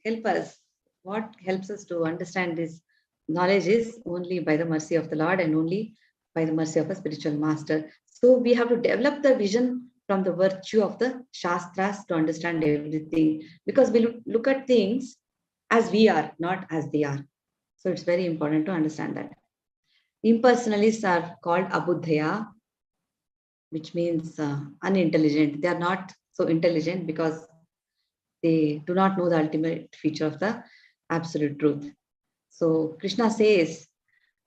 help us. What helps us to understand this knowledge is only by the mercy of the Lord, and only by the mercy of a spiritual master. So we have to develop the vision from the virtue of the Shastras to understand everything, because we look at things as we are, not as they are. So it's very important to understand that. Impersonalists are called abuddhaya, which means unintelligent. They are not so intelligent because they do not know the ultimate feature of the absolute truth. So Krishna says,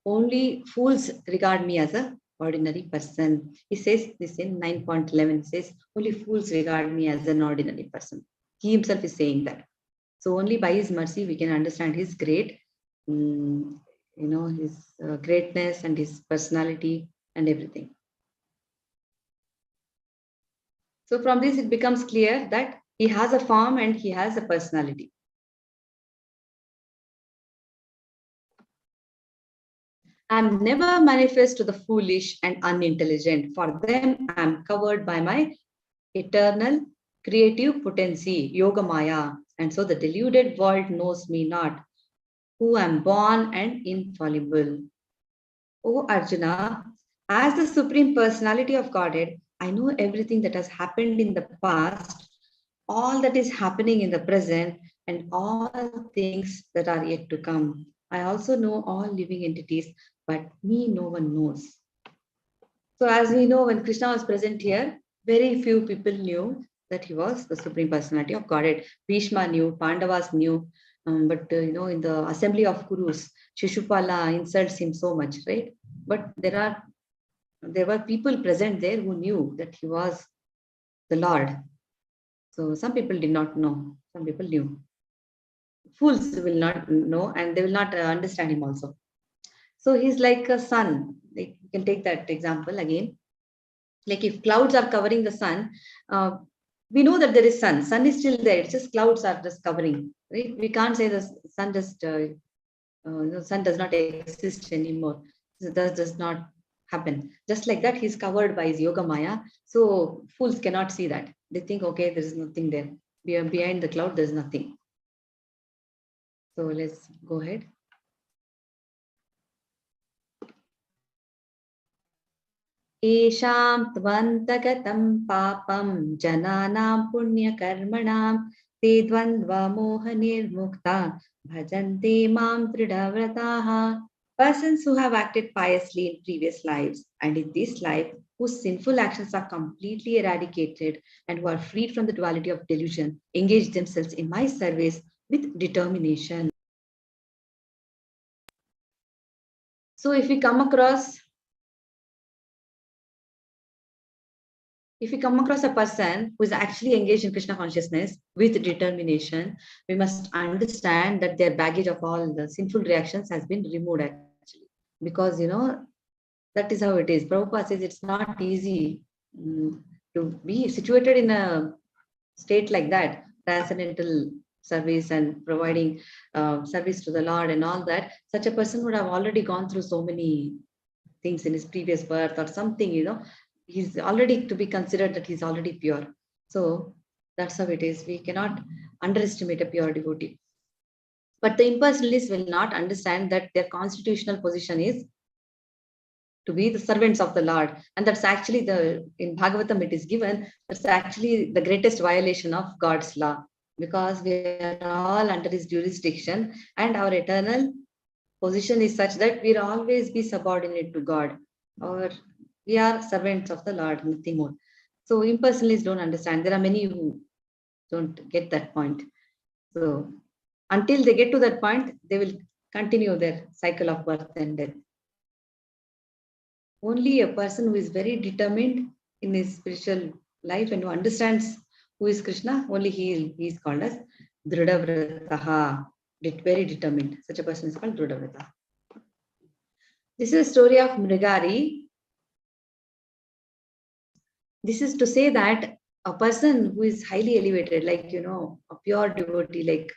only fools regard me as a ordinary person. He says this in 9.11. He says, only fools regard me as an ordinary person. He himself is saying that. So only by his mercy we can understand his his greatness and his personality and everything. So from this it becomes clear that he has a form and he has a personality. I am never manifest to the foolish and unintelligent. For them, I am covered by my eternal creative potency, Yoga Maya. And so the deluded world knows me not, who am born and infallible. O Arjuna, as the Supreme Personality of Godhead, I know everything that has happened in the past, all that is happening in the present, and all things that are yet to come. I also know all living entities, but me no one knows. So as we know, when Krishna was present here, very few people knew that he was the Supreme Personality of Godhead. Bhishma knew, Pandavas knew, but in the assembly of Kurus, Shishupala insults him so much, right? But there were people present there who knew that he was the Lord. So some people did not know, some people knew. Fools will not know, and they will not understand him also. So he's like a sun. Like, you can take that example again. Like if clouds are covering the sun, we know that there is sun. Sun is still there. It's just clouds are just covering. Right? We can't say the sun just the sun does not exist anymore. So that does not happen. Just like that, he's covered by his Yoga Maya. So fools cannot see that. They think, okay, there is nothing there. Behind the cloud, there's nothing. So let's go ahead. Esham tvantagatam papam jananam punyakarmanam te dvandva moha nirmukta bhajante mam tridavrataha. Persons who have acted piously in previous lives and in this life, whose sinful actions are completely eradicated and who are freed from the duality of delusion, engage themselves in my service with determination. So if we come across if we come across a person who is actually engaged in Krishna consciousness with determination, we must understand that their baggage of all the sinful reactions has been removed actually. Because, that is how it is. Prabhupada says it's not easy to be situated in a state like that, transcendental service and providing service to the Lord and all that. Such a person would have already gone through so many things in his previous birth or something, he's already to be considered that he's already pure. So that's how it is. We cannot underestimate a pure devotee. But the impersonalists will not understand that their constitutional position is to be the servants of the Lord. And that's actually in Bhagavatam it is given, that's actually the greatest violation of God's law, because we are all under his jurisdiction and our eternal position is such that we'll always be subordinate to God, or we are servants of the Lord, nothing more. So impersonalists don't understand. There are many who don't get that point. So until they get to that point, they will continue their cycle of birth and death. Only a person who is very determined in his spiritual life and who understands who is Krishna, only he is called as Dridhavrataha, very determined. Such a person is called Dridhavrata. This is a story of Mrigari. This is to say that a person who is highly elevated, like, a pure devotee, like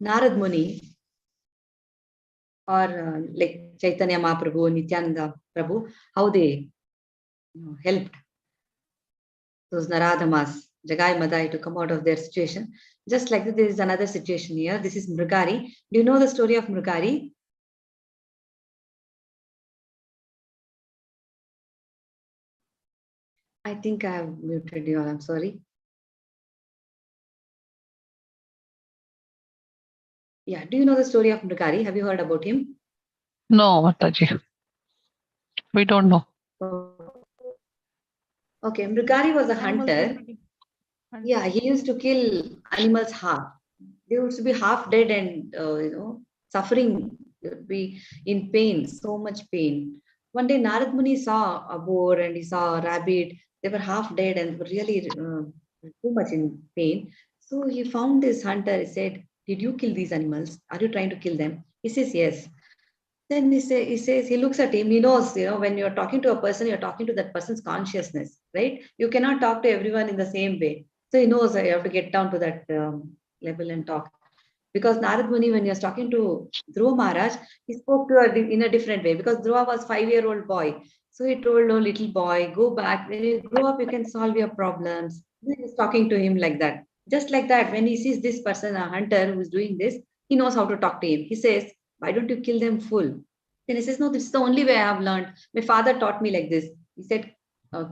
Narad Muni, or like Chaitanya Mahaprabhu, Nityananda Prabhu, how they helped those Naradhamas, Jagai Madai, to come out of their situation. Just like that, there is another situation here. This is Mrigari. Do you know the story of Mrigari? I think I have muted you all. I'm sorry. Yeah. Do you know the story of Mrigari? Have you heard about him? No, Mataji. We don't know. Okay. Mrigari was a hunter. Yeah, he used to kill animals half. They used to be half dead and, suffering. They would be in pain, so much pain. One day, Narad Muni saw a boar and he saw a rabbit. They were half dead and were really too much in pain. So he found this hunter. He said, "Did you kill these animals? Are you trying to kill them?" He says, "Yes." Then he looks at him, he knows, when you're talking to a person, you're talking to that person's consciousness, right? You cannot talk to everyone in the same way. So he knows that you have to get down to that level and talk. Because Narad Muni, when he was talking to Dhruva Maharaj, he spoke to her in a different way, because Dhruva was 5-year-old boy. So he told, "Oh, little boy, go back. When you grow up, you can solve your problems." He was talking to him like that. Just like that, when he sees this person, a hunter who is doing this, he knows how to talk to him. He says, "Why don't you kill them full?" Then he says, "No, this is the only way I have learned. My father taught me like this." He said,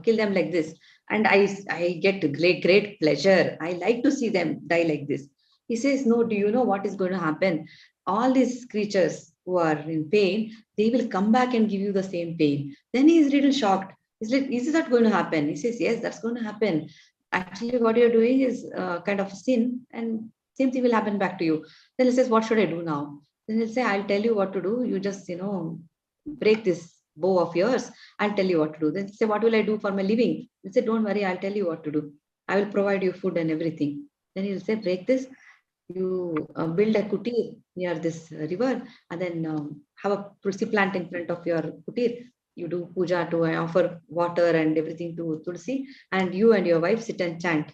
"Kill them like this. And I get great pleasure. I like to see them die like this." He says, "No, do you know what is going to happen? All these creatures who are in pain, they will come back and give you the same pain." Then he is a little shocked. He's like, "Is that going to happen?" He says, "Yes, that's going to happen. Actually, what you're doing is kind of sin, and same thing will happen back to you." Then he says, "What should I do now?" Then he'll say, "I'll tell you what to do. You just, break this bow of yours. I'll tell you what to do." Then say, "What will I do for my living?" He'll say, "Don't worry, I'll tell you what to do. I will provide you food and everything." Then he'll say, "Break this. You build a kutir near this river, and then have a tulsi plant in front of your kutir. You do puja to offer water and everything to tulsi, and you and your wife sit and chant."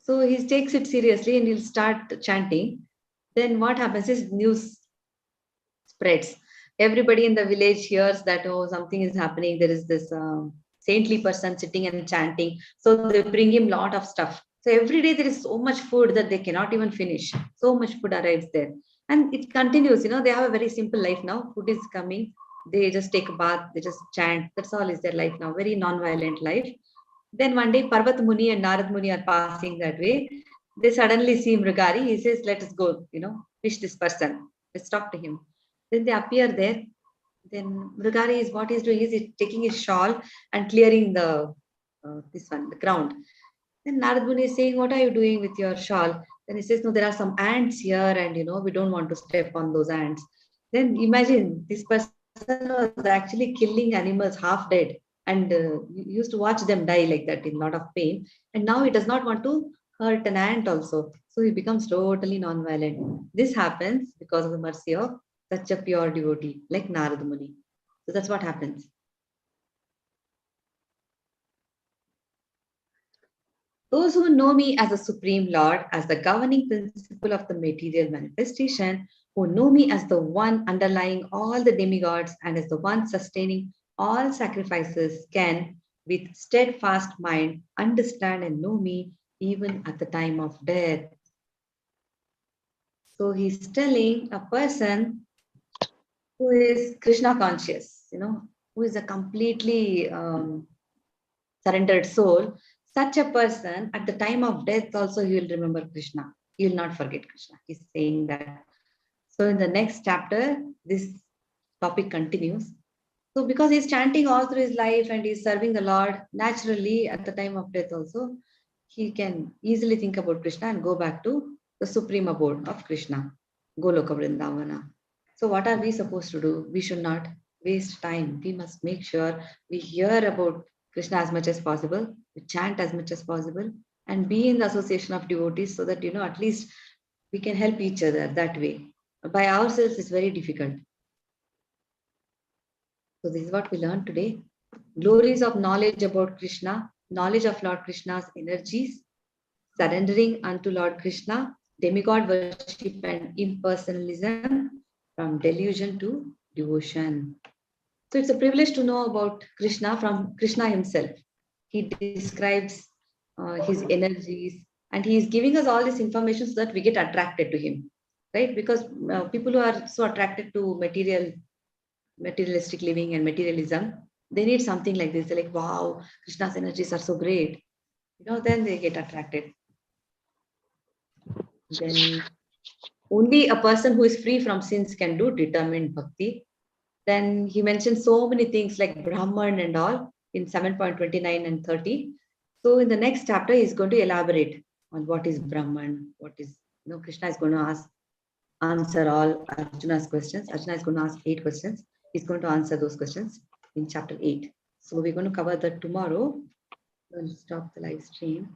So he takes it seriously and he'll start chanting. Then what happens is news spreads. Everybody in the village hears that, "Oh, something is happening. There is this saintly person sitting and chanting." So they bring him lot of stuff. So every day there is so much food that they cannot even finish. So much food arrives there. And it continues, they have a very simple life now. Food is coming. They just take a bath. They just chant. That's all is their life now. Very non-violent life. Then one day Parvat Muni and Narad Muni are passing that way. They suddenly see Mrigari. He says, "Let us go, fish this person. Let's talk to him." Then they appear there. Then Mrigari is what he's doing is he's taking his shawl and clearing the ground. Then Narad Muni is saying, "What are you doing with your shawl?" Then he says, "No, there are some ants here, and we don't want to step on those ants." Then imagine this person was actually killing animals half dead, and used to watch them die like that in a lot of pain. And now he does not want to hurt an ant also. So he becomes totally non-violent. This happens because of the mercy of such a pure devotee like Narada Muni. So that's what happens. Those who know me as the Supreme Lord, as the governing principle of the material manifestation, who know me as the one underlying all the demigods and as the one sustaining all sacrifices, can, with steadfast mind, understand and know me even at the time of death. So he's telling a person who is Krishna conscious, who is a completely surrendered soul. Such a person, at the time of death, also he will remember Krishna. He will not forget Krishna. He's saying that. So in the next chapter, this topic continues. So because he's chanting all through his life and he's serving the Lord, naturally at the time of death also, he can easily think about Krishna and go back to the supreme abode of Krishna, Goloka Vrindavana. So what are we supposed to do? We should not waste time. We must make sure we hear about Krishna as much as possible, we chant as much as possible, and be in the association of devotees so that, at least we can help each other that way. By ourselves, it's very difficult. So this is what we learned today. Glories of knowledge about Krishna, knowledge of Lord Krishna's energies, surrendering unto Lord Krishna, demigod worship and impersonalism, from delusion to devotion. So it's a privilege to know about Krishna from Krishna himself. He describes his energies and he is giving us all this information so that we get attracted to him, right? Because people who are so attracted to materialistic living and materialism, they need something like this. They're like, wow, Krishna's energies are so great. Then they get attracted. Then only a person who is free from sins can do determined bhakti. Then he mentioned so many things like Brahman and all in 7.29 and 30. So in the next chapter, he's going to elaborate on what is Brahman, what is, Krishna is going to answer all Arjuna's questions. Arjuna is going to ask 8 questions. He's going to answer those questions in chapter 8. So we're going to cover that tomorrow. We'll stop the live stream.